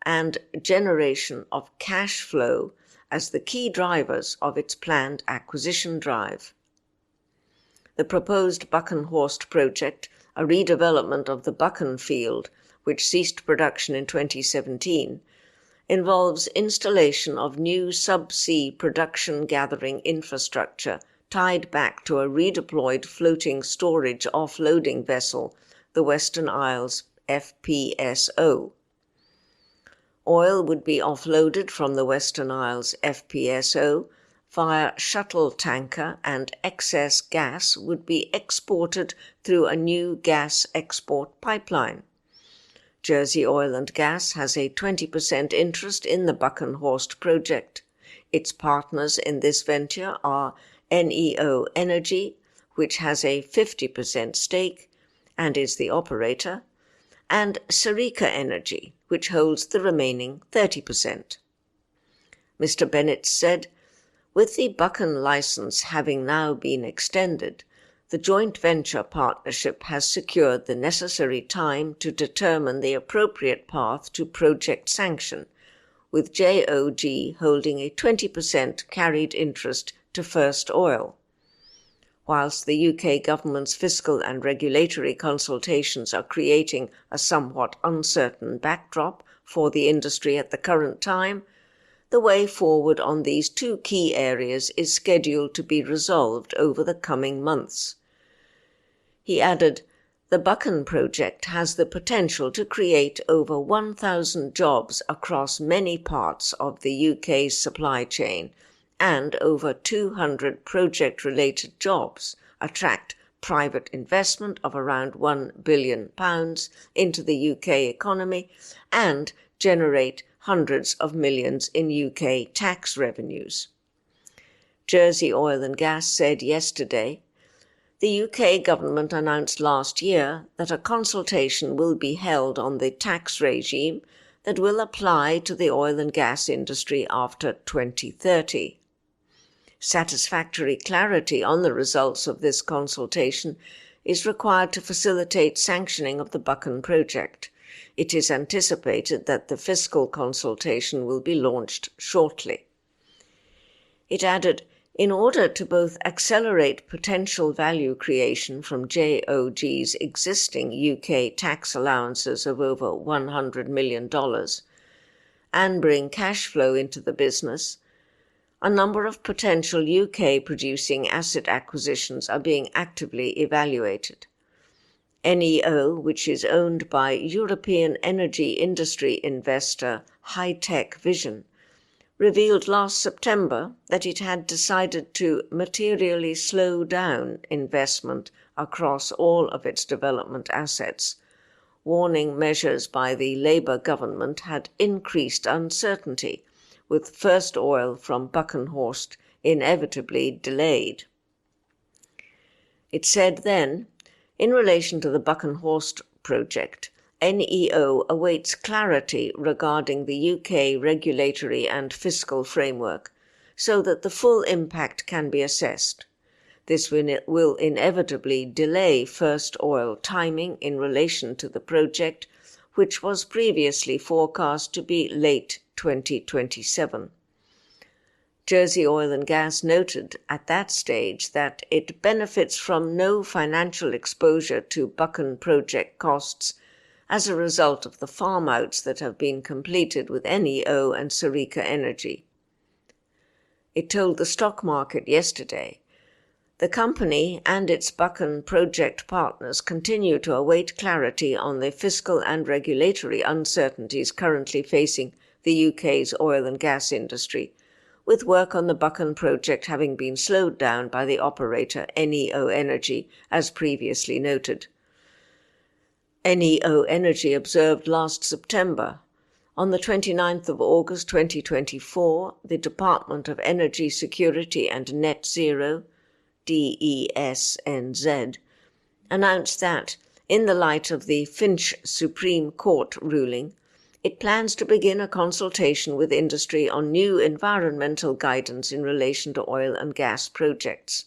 and generation of cash flow as the key drivers of its planned acquisition drive. The proposed Buchan-Horst project, a redevelopment of the Buchan field, which ceased production in 2017, involves installation of new subsea production gathering infrastructure tied back to a redeployed floating storage offloading vessel, the Western Isles FPSO. Oil would be offloaded from the Western Isles FPSO via shuttle tanker, and excess gas would be exported through a new gas export pipeline. Jersey Oil and Gas has a 20% interest in the Buchan-Horst project. Its partners in this venture are NEO Energy, which has a 50% stake and is the operator, and Serica Energy, which holds the remaining 30%. Mr. Bennett said, "With the Buchan licence having now been extended, the joint venture partnership has secured the necessary time to determine the appropriate path to project sanction, with JOG holding a 20% carried interest to first oil. Whilst the UK government's fiscal and regulatory consultations are creating a somewhat uncertain backdrop for the industry at the current time, the way forward on these two key areas is scheduled to be resolved over the coming months." He added, "The Buchan project has the potential to create over 1,000 jobs across many parts of the UK's supply chain and over 200 project-related jobs, attract private investment of around £1 billion into the UK economy, and generate hundreds of millions in UK tax revenues." Jersey Oil and Gas said yesterday, "The UK government announced last year that a consultation will be held on the tax regime that will apply to the oil and gas industry after 2030. Satisfactory clarity on the results of this consultation is required to facilitate sanctioning of the Buchan project, It is anticipated that the fiscal consultation will be launched shortly. It added, in order to both accelerate potential value creation from JOG's existing UK tax allowances of over $100 million and bring cash flow into the business, a number of potential UK-producing asset acquisitions are being actively evaluated. NEO, which is owned by European energy industry investor High Tech Vision, revealed last September that it had decided to materially slow down investment across all of its development assets, warning measures by the Labour government had increased uncertainty, with first oil from Buckenhorst inevitably delayed. It said then, in relation to the Buckenhorst project, NEO awaits clarity regarding the UK regulatory and fiscal framework so that the full impact can be assessed. This will inevitably delay first oil timing in relation to the project, which was previously forecast to be late 2027. Jersey Oil and Gas noted at that stage that it benefits from no financial exposure to Buchan project costs as a result of the farm-outs that have been completed with NEO and Serica Energy. It told the stock market yesterday, the company and its Buchan project partners continue to await clarity on the fiscal and regulatory uncertainties currently facing the UK's oil and gas industry, with work on the Buchan project having been slowed down by the operator NEO Energy, as previously noted. NEO Energy observed last September, on the 29th of August 2024, the Department of Energy Security and Net Zero, DESNZ, announced that, in the light of the Finch Supreme Court ruling, it plans to begin a consultation with industry on new environmental guidance in relation to oil and gas projects.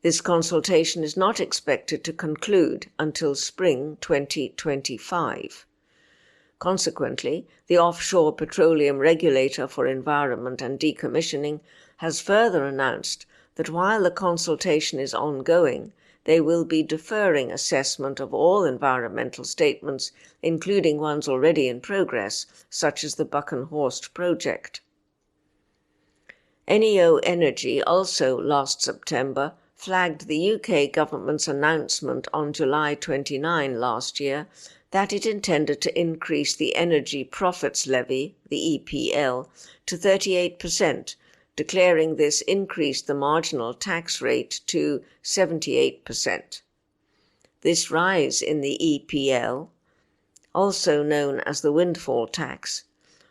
This consultation is not expected to conclude until spring 2025. Consequently, the Offshore Petroleum Regulator for Environment and Decommissioning has further announced that while the consultation is ongoing, they will be deferring assessment of all environmental statements, including ones already in progress, such as the Buckenhorst project. NEO Energy also last September flagged the UK government's announcement on July 29 last year that it intended to increase the Energy Profits Levy, the EPL, to 38%, declaring this increased the marginal tax rate to 78%. This rise in the EPL, also known as the windfall tax,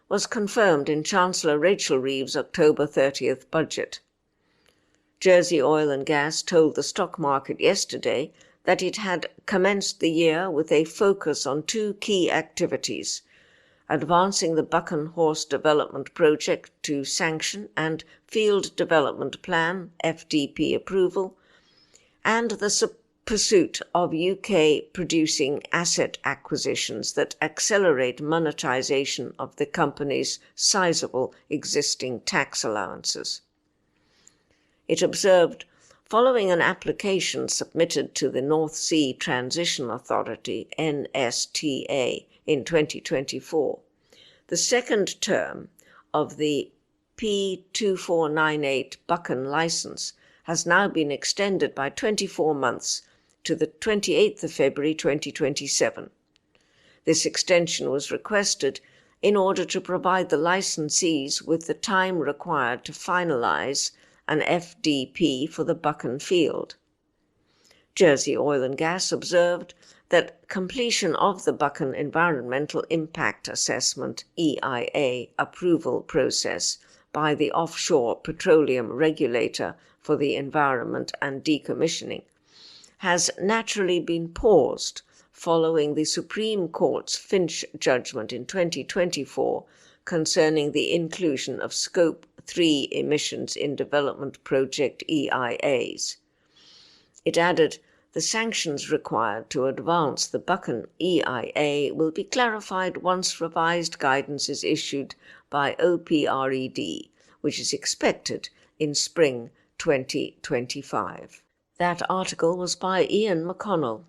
was confirmed in Chancellor Rachel Reeves' October 30th budget. Jersey Oil and Gas told the stock market yesterday that it had commenced the year with a focus on two key activities: advancing the Buckenhorst development project to sanction and field development plan (FDP) approval, and the pursuit of UK producing asset acquisitions that accelerate monetisation of the company's sizable existing tax allowances. It observed, following an application submitted to the North Sea Transition Authority (NSTA) in 2024, the second term of the P2498 Buchan licence has now been extended by 24 months to the 28th of February 2027. This extension was requested in order to provide the licensees with the time required to finalise an FDP for the Buchan field. Jersey Oil and Gas observed that completion of the Buchan Environmental Impact Assessment (EIA) approval process by the Offshore Petroleum Regulator for the Environment and Decommissioning has naturally been paused following the Supreme Court's Finch judgment in 2024 concerning the inclusion of Scope 3 emissions in development project EIAs. It added The sanctions required to advance the Buchan EIA will be clarified once revised guidance is issued by OPRED, which is expected in spring 2025. That article was by Ian McConnell.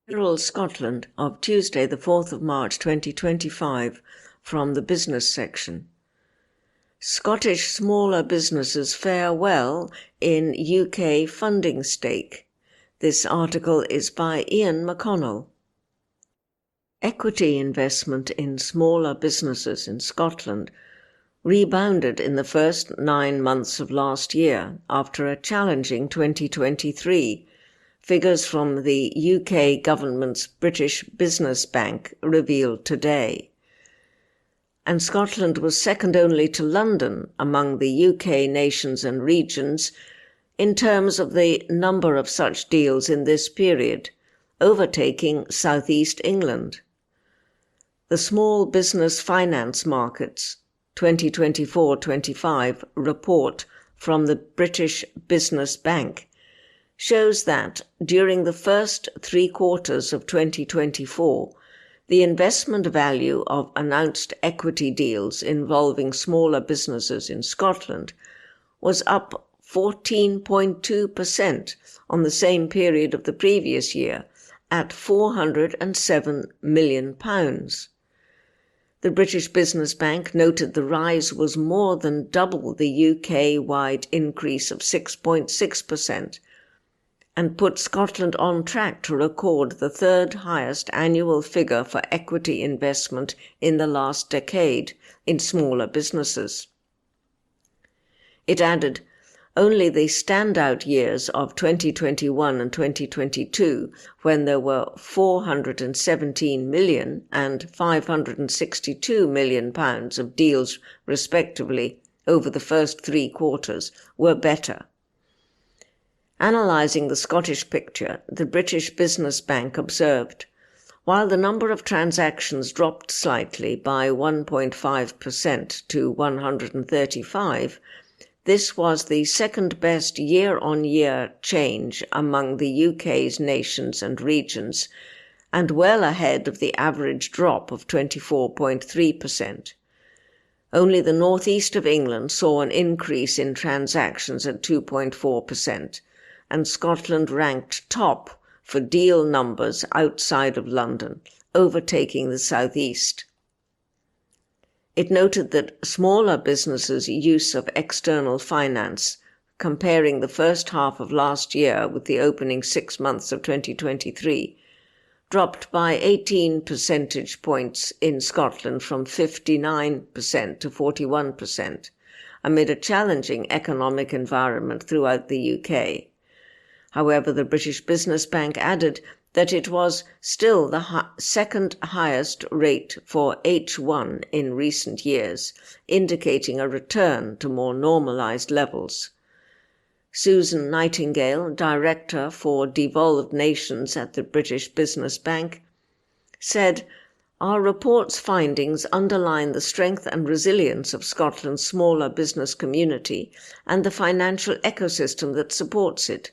Herald Scotland of Tuesday the 4th of March 2025 from the business section. Scottish smaller businesses fare well in UK funding stake. This article is by Ian McConnell. Equity investment in smaller businesses in Scotland rebounded in the first 9 months of last year after a challenging 2023, figures from the UK government's British Business Bank revealed today. And Scotland was second only to London among the UK nations and regions in terms of the number of such deals in this period, overtaking South East England. The Small Business Finance Markets 2024-25 report from the British Business Bank shows that during the first 3 quarters of 2024, the investment value of announced equity deals involving smaller businesses in Scotland was up 14.2% on the same period of the previous year at £407 million. The British Business Bank noted the rise was more than double the UK-wide increase of 6.6%, and put Scotland on track to record the 3rd highest annual figure for equity investment in the last decade in smaller businesses. It added, only the standout years of 2021 and 2022, when there were £417 million and £562 million of deals respectively over the first 3 quarters, were better. Analysing the Scottish picture, the British Business Bank observed, while the number of transactions dropped slightly by 1.5% to 135, this was the second best year-on-year change among the UK's nations and regions, and well ahead of the average drop of 24.3%. Only the northeast of England saw an increase in transactions at 2.4%, and Scotland ranked top for deal numbers outside of London, overtaking the southeast. It noted that smaller businesses' use of external finance, comparing the first half of last year with the opening 6 months of 2023, dropped by 18 percentage points in Scotland from 59% to 41%, amid a challenging economic environment throughout the UK. However, the British Business Bank added that it was still the second highest rate for H1 in recent years, indicating a return to more normalised levels. Susan Nightingale, Director for Devolved Nations at the British Business Bank, said, "Our report's findings underline the strength and resilience of Scotland's smaller business community and the financial ecosystem that supports it.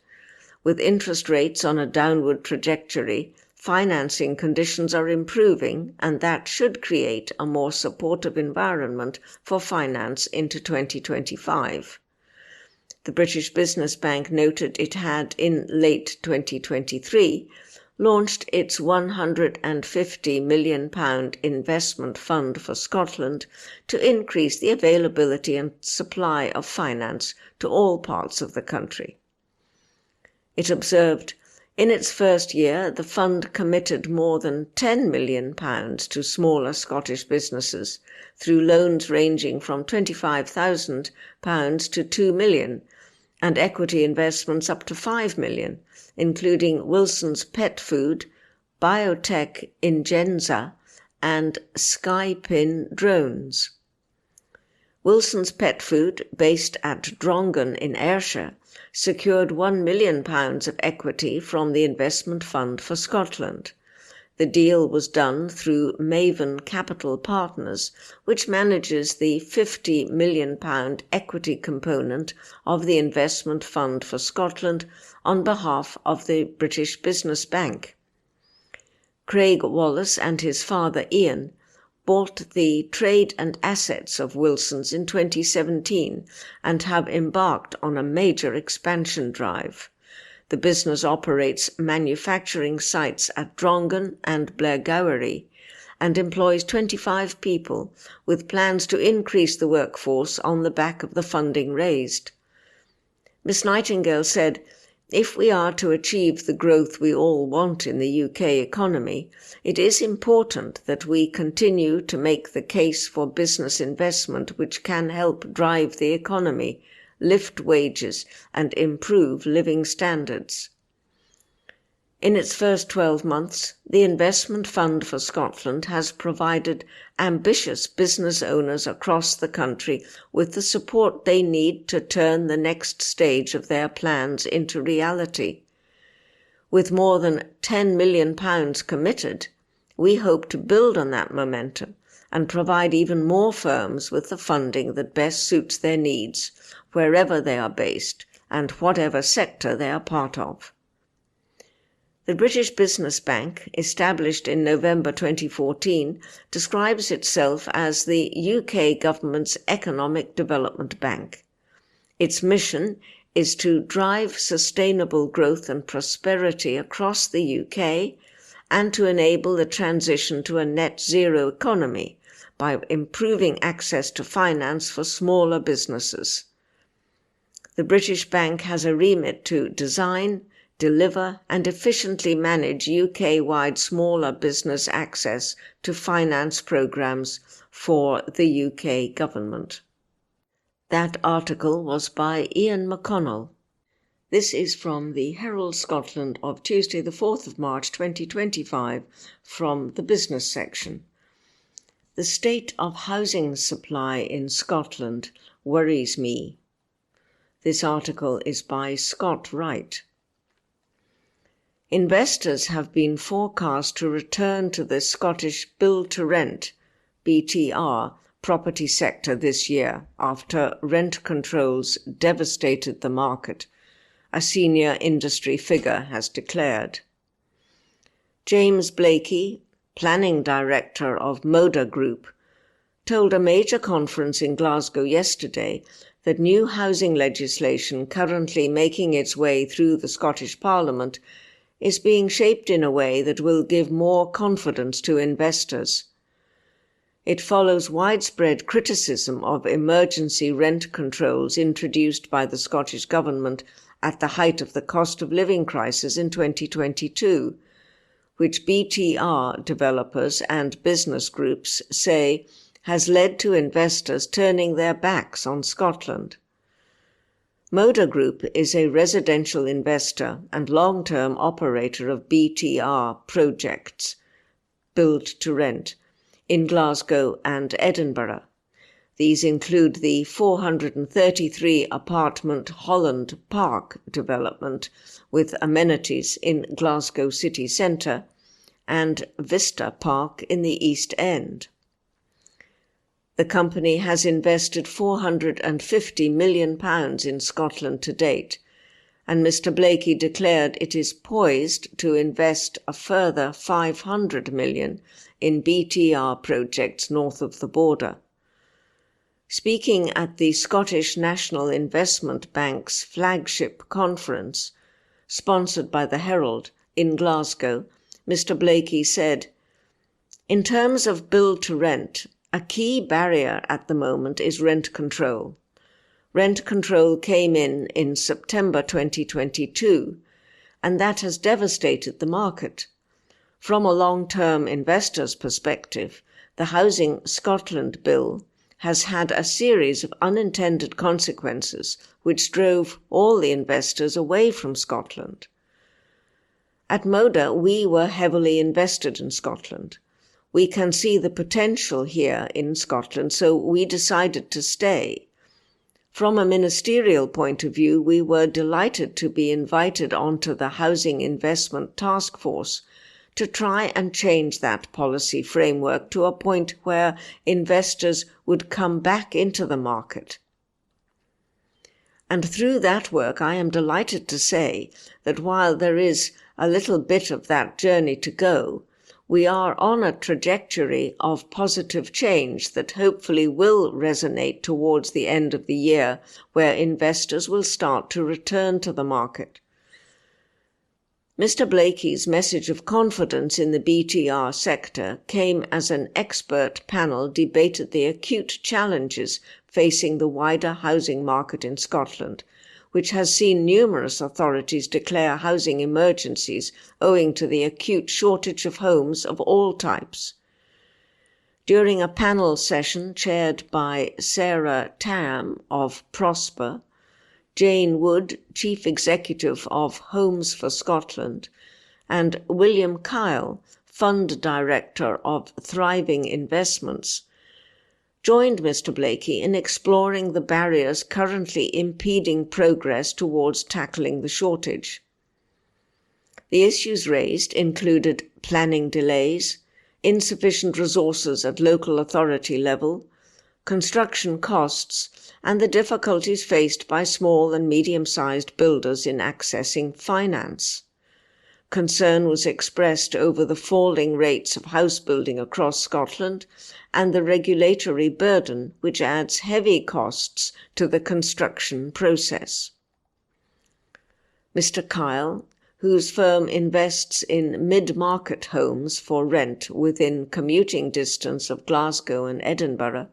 With interest rates on a downward trajectory, financing conditions are improving, and that should create a more supportive environment for finance into 2025. The British Business Bank noted it had, in late 2023, launched its £150 million investment fund for Scotland to increase the availability and supply of finance to all parts of the country. It observed, in its first year, the fund committed more than £10 million to smaller Scottish businesses through loans ranging from £25,000 to £2 million, and equity investments up to £5 million, including Wilson's Pet Food, Biotech Ingenza, and Skypin Drones. Wilson's Pet Food, based at Drongan in Ayrshire, secured £1 million of equity from the Investment Fund for Scotland. The deal was done through Maven Capital Partners, which manages the £50 million equity component of the Investment Fund for Scotland on behalf of the British Business Bank. Craig Wallace and his father Ian bought the trade and assets of Wilson's in 2017 and have embarked on a major expansion drive. The business operates manufacturing sites at Drongan and Blairgowrie and employs 25 people, with plans to increase the workforce on the back of the funding raised. Miss Nightingale said, "If we are to achieve the growth we all want in the UK economy, it is important that we continue to make the case for business investment which can help drive the economy, lift wages and improve living standards." In its first 12 months, the Investment Fund for Scotland has provided ambitious business owners across the country with the support they need to turn the next stage of their plans into reality. With more than £10 million committed, we hope to build on that momentum and provide even more firms with the funding that best suits their needs, wherever they are based and whatever sector they are part of. The British Business Bank, established in November 2014, describes itself as the UK government's economic development bank. Its mission is to drive sustainable growth and prosperity across the UK and to enable the transition to a net zero economy by improving access to finance for smaller businesses. The British Bank has a remit to design, deliver and efficiently manage UK-wide smaller business access to finance programmes for the UK government. That article was by Ian McConnell. This is from the Herald Scotland of Tuesday the 4th of March 2025 from the business section. The state of housing supply in Scotland worries me. This article is by Scott Wright. Investors have been forecast to return to the Scottish build-to-rent (BTR) property sector this year after rent controls devastated the market, a senior industry figure has declared. James Blakey, planning director of Moda Group, told a major conference in Glasgow yesterday that new housing legislation currently making its way through the Scottish Parliament is being shaped in a way that will give more confidence to investors. It follows widespread criticism of emergency rent controls introduced by the Scottish Government at the height of the cost of living crisis in 2022, which BTR developers and business groups say has led to investors turning their backs on Scotland. Moda Group is a residential investor and long-term operator of BTR projects, build to rent, in Glasgow and Edinburgh. These include the 433-apartment Holland Park development with amenities in Glasgow city centre and Vista Park in the East End. The company has invested £450 million in Scotland to date, and Mr. Blakey declared it is poised to invest a further £500 million in BTR projects north of the border. Speaking at the Scottish National Investment Bank's flagship conference, sponsored by the Herald, in Glasgow, Mr. Blakey said, "In terms of build-to-rent, a key barrier at the moment is rent control. Rent control came in September 2022, and that has devastated the market. From a long-term investor's perspective, the Housing Scotland Bill has had a series of unintended consequences which drove all the investors away from Scotland. At Moda, we were heavily invested in Scotland. We can see the potential here in Scotland, so we decided to stay. From a ministerial point of view, we were delighted to be invited onto the Housing Investment Task Force to try and change that policy framework to a point where investors would come back into the market. And through that work, I am delighted to say that while there is a little bit of that journey to go, we are on a trajectory of positive change that hopefully will resonate towards the end of the year, where investors will start to return to the market. Mr. Blakey's message of confidence in the BTR sector came as an expert panel debated the acute challenges facing the wider housing market in Scotland, which has seen numerous authorities declare housing emergencies owing to the acute shortage of homes of all types. During a panel session chaired by Sarah Tam of Prosper, Jane Wood, Chief Executive of Homes for Scotland, and William Kyle, Fund Director of Thriving Investments, joined Mr. Blakey in exploring the barriers currently impeding progress towards tackling the shortage. The issues raised included planning delays, insufficient resources at local authority level, construction costs, and the difficulties faced by small and medium-sized builders in accessing finance. Concern was expressed over the falling rates of house building across Scotland and the regulatory burden which adds heavy costs to the construction process. Mr. Kyle, whose firm invests in mid-market homes for rent within commuting distance of Glasgow and Edinburgh,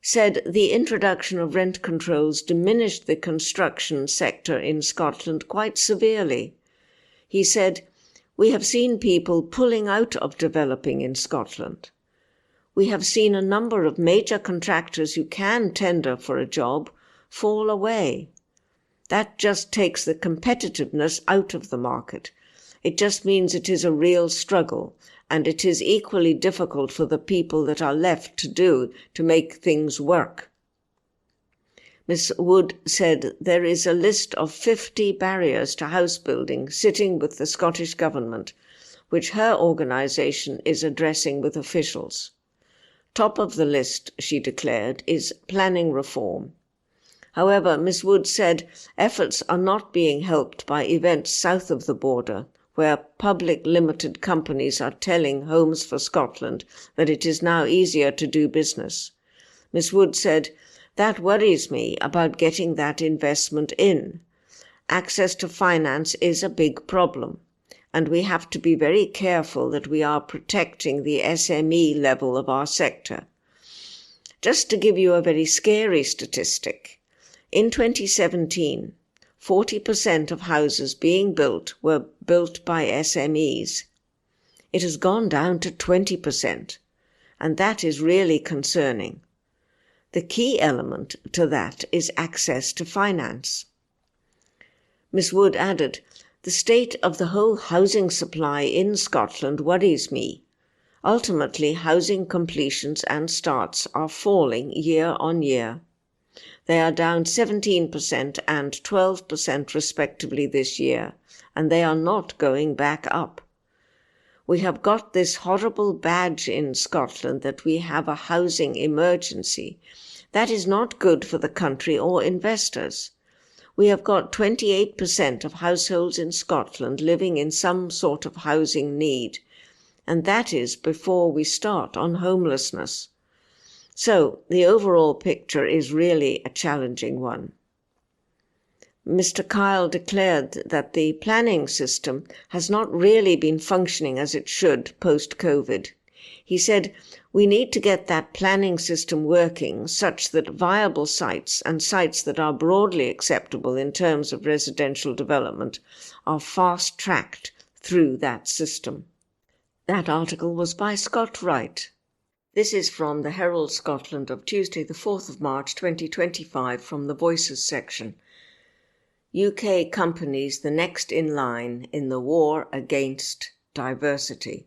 said the introduction of rent controls diminished the construction sector in Scotland quite severely. He said, "We have seen people pulling out of developing in Scotland. We have seen a number of major contractors who can tender for a job fall away. That just takes the competitiveness out of the market. It just means it is a real struggle, and it is equally difficult for the people that are left to make things work." Ms. Wood said there is a list of 50 barriers to house building sitting with the Scottish Government, which her organisation is addressing with officials. Top of the list, she declared, is planning reform. However, Ms. Wood said efforts are not being helped by events south of the border, where public limited companies are telling Homes for Scotland that it is now easier to do business. Ms. Wood said, "That worries me about getting that investment in. Access to finance is a big problem, and we have to be very careful that we are protecting the SME level of our sector." Just to give you a very scary statistic, in 2017, 40% of houses being built were built by SMEs. It has gone down to 20%, and that is really concerning. The key element to that is access to finance. Ms. Wood added, "The state of the whole housing supply in Scotland worries me. Ultimately, housing completions and starts are falling year on year. They are down 17% and 12% respectively this year, and they are not going back up. We have got this horrible badge in Scotland that we have a housing emergency. That is not good for the country or investors. We have got 28% of households in Scotland living in some sort of housing need, and that is before we start on homelessness. So the overall picture is really a challenging one." Mr. Kyle declared that the planning system has not really been functioning as it should post-COVID. He said, "We need to get that planning system working such that viable sites and sites that are broadly acceptable in terms of residential development are fast-tracked through that system." That article was by Scott Wright. This is from the Herald Scotland of Tuesday the 4th of March 2025 from the Voices section. UK companies the next in line in the war against diversity.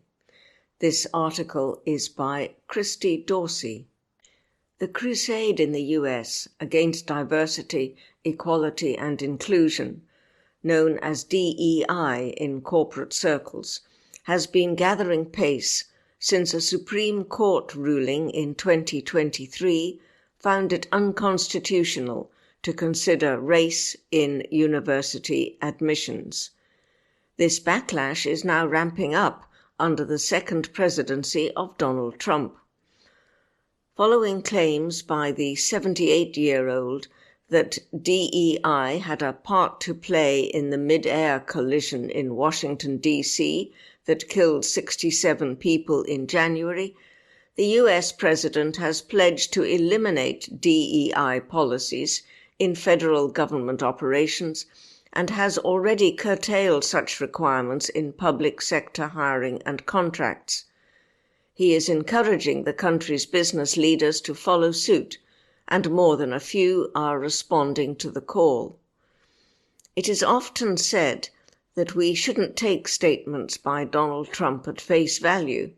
This article is by Christy Dorsey. The crusade in the US against diversity, equality and inclusion, known as DEI in corporate circles, has been gathering pace since a Supreme Court ruling in 2023 found it unconstitutional to consider race in university admissions. This backlash is now ramping up under the second presidency of Donald Trump. Following claims by the 78-year-old that DEI had a part to play in the mid-air collision in Washington, D.C. that killed 67 people in January, the U.S. president has pledged to eliminate DEI policies in federal government operations and has already curtailed such requirements in public sector hiring and contracts. He is encouraging the country's business leaders to follow suit, and more than a few are responding to the call. It is often said that we shouldn't take statements by Donald Trump at face value,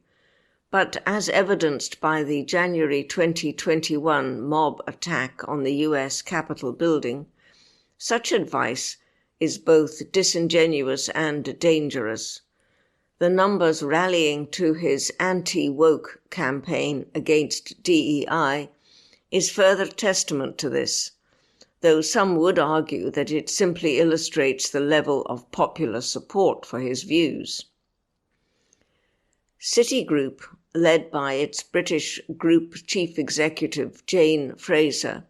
but as evidenced by the January 2021 mob attack on the U.S. Capitol building, such advice is both disingenuous and dangerous. The numbers rallying to his anti-woke campaign against DEI is further testament to this, though some would argue that it simply illustrates the level of popular support for his views. Citigroup, led by its British Group Chief Executive Jane Fraser,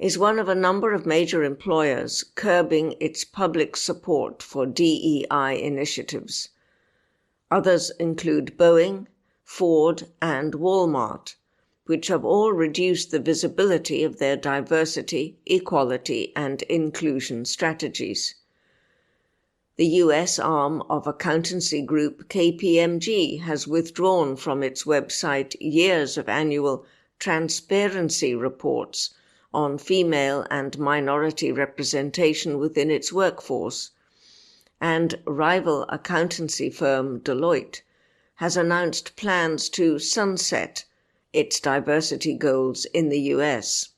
is one of a number of major employers curbing its public support for DEI initiatives. Others include Boeing, Ford, and Walmart, which have all reduced the visibility of their diversity, equality, and inclusion strategies. The US arm of accountancy group KPMG has withdrawn from its website years of annual transparency reports on female and minority representation within its workforce, and rival accountancy firm Deloitte has announced plans to sunset its diversity goals in the US.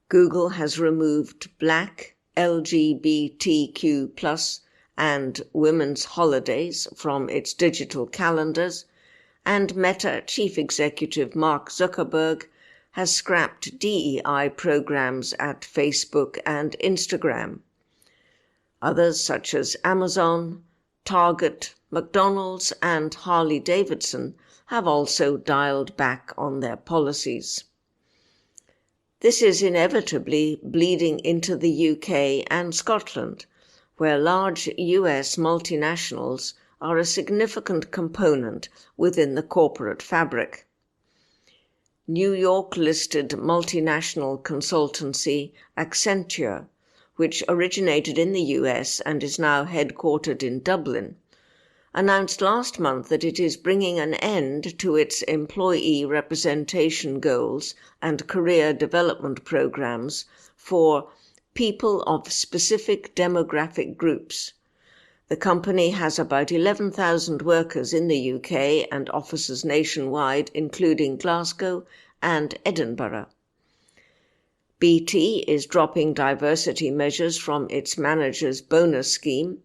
Google has removed Black, LGBTQ+, and women's holidays from its digital calendars, and Meta Chief Executive Mark Zuckerberg has scrapped DEI programs at Facebook and Instagram. Others such as Amazon, Target, McDonald's, and Harley-Davidson have also dialed back on their policies. This is inevitably bleeding into the UK and Scotland, where large US multinationals are a significant component within the corporate fabric. New York-listed multinational consultancy Accenture, which originated in the US and is now headquartered in Dublin, announced last month that it is bringing an end to its employee representation goals and career development programs for people of specific demographic groups. The company has about 11,000 workers in the UK and offices nationwide, including Glasgow and Edinburgh. BT is dropping diversity measures from its manager's bonus scheme,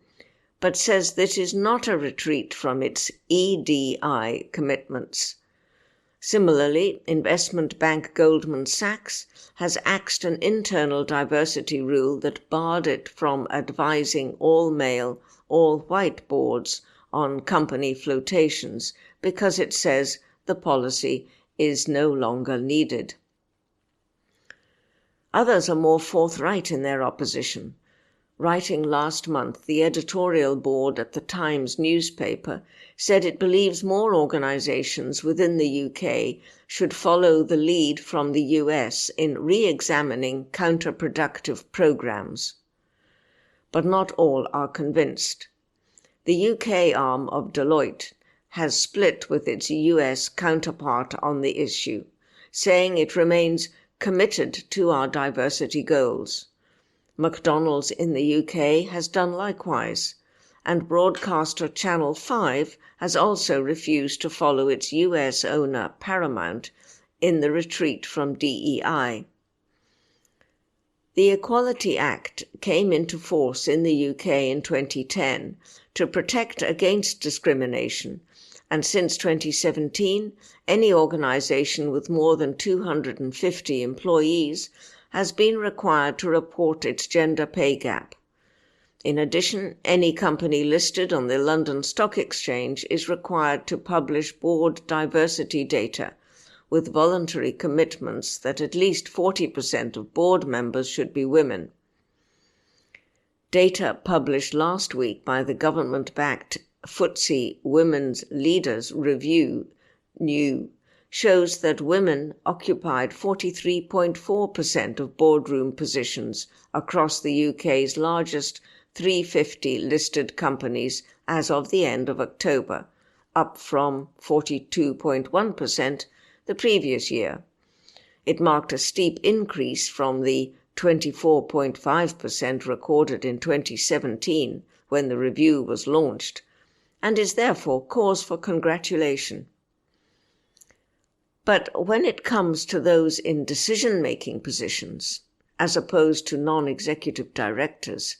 but says this is not a retreat from its EDI commitments. Similarly, investment bank Goldman Sachs has axed an internal diversity rule that barred it from advising all-male, all-white boards on company flotations because it says the policy is no longer needed. Others are more forthright in their opposition. Writing last month, the editorial board at the Times newspaper said it believes more organisations within the UK should follow the lead from the US in re-examining counterproductive programmes. But not all are convinced. The UK arm of Deloitte has split with its US counterpart on the issue, saying it remains committed to our diversity goals. McDonald's in the UK has done likewise, and broadcaster Channel 5 has also refused to follow its US owner Paramount in the retreat from DEI. The Equality Act came into force in the UK in 2010 to protect against discrimination, and since 2017, any organisation with more than 250 employees has been required to report its gender pay gap. In addition, any company listed on the London Stock Exchange is required to publish board diversity data, with voluntary commitments that at least 40% of board members should be women. Data published last week by the government-backed FTSE Women's Leaders Review New shows that women occupied 43.4% of boardroom positions across the UK's largest 350 listed companies as of the end of October, up from 42.1% the previous year. It marked a steep increase from the 24.5% recorded in 2017 when the review was launched, and is therefore cause for congratulation. But when it comes to those in decision-making positions, as opposed to non-executive directors,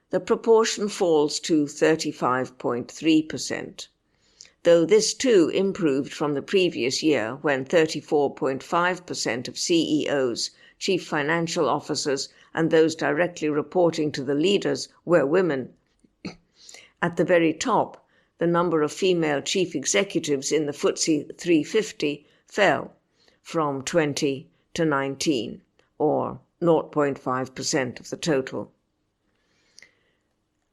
the proportion falls to 35.3%, though this too improved from the previous year when 34.5% of CEOs, chief financial officers, and those directly reporting to the leaders were women. At the very top, the number of female chief executives in the FTSE 350 fell from 20 to 19, or 0.5% of the total.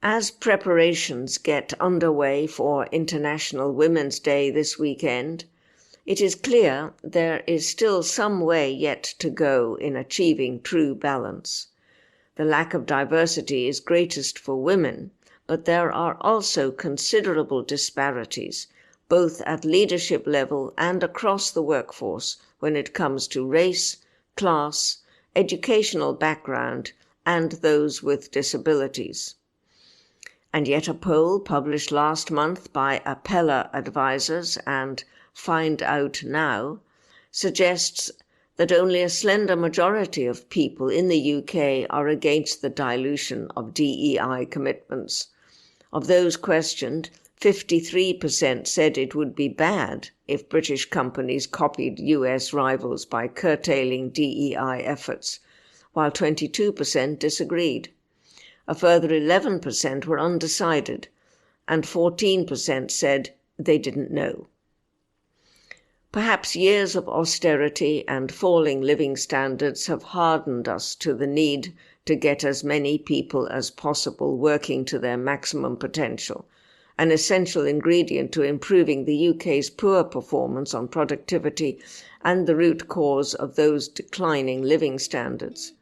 As preparations get underway for International Women's Day this weekend, it is clear there is still some way yet to go in achieving true balance. The lack of diversity is greatest for women, but there are also considerable disparities, both at leadership level and across the workforce, when it comes to race, class, educational background, and those with disabilities. And yet a poll published last month by Appella Advisors and Find Out Now suggests that only a slender majority of people in the UK are against the dilution of DEI commitments. Of those questioned, 53% said it would be bad if British companies copied US rivals by curtailing DEI efforts, while 22% disagreed. A further 11% were undecided, and 14% said they didn't know. Perhaps years of austerity and falling living standards have hardened us to the need to get as many people as possible working to their maximum potential, an essential ingredient to improving the UK's poor performance on productivity and the root cause of those declining living standards.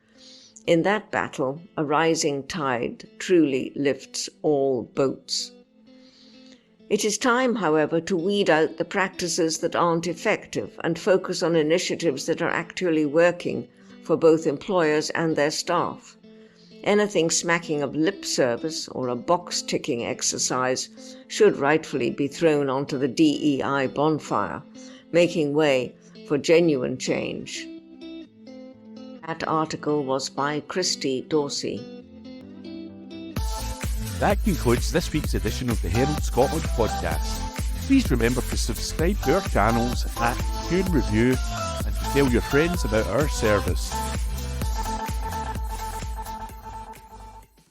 In that battle, a rising tide truly lifts all boats. It is time, however, to weed out the practices that aren't effective and focus on initiatives that are actually working for both employers and their staff. Anything smacking of lip service or a box-ticking exercise should rightfully be thrown onto the DEI bonfire, making way for genuine change. That article was by Christy Dorsey. That concludes this week's edition of the Herald Scotland podcast. Please remember to subscribe to our channels at Tune Review and to tell your friends about our service.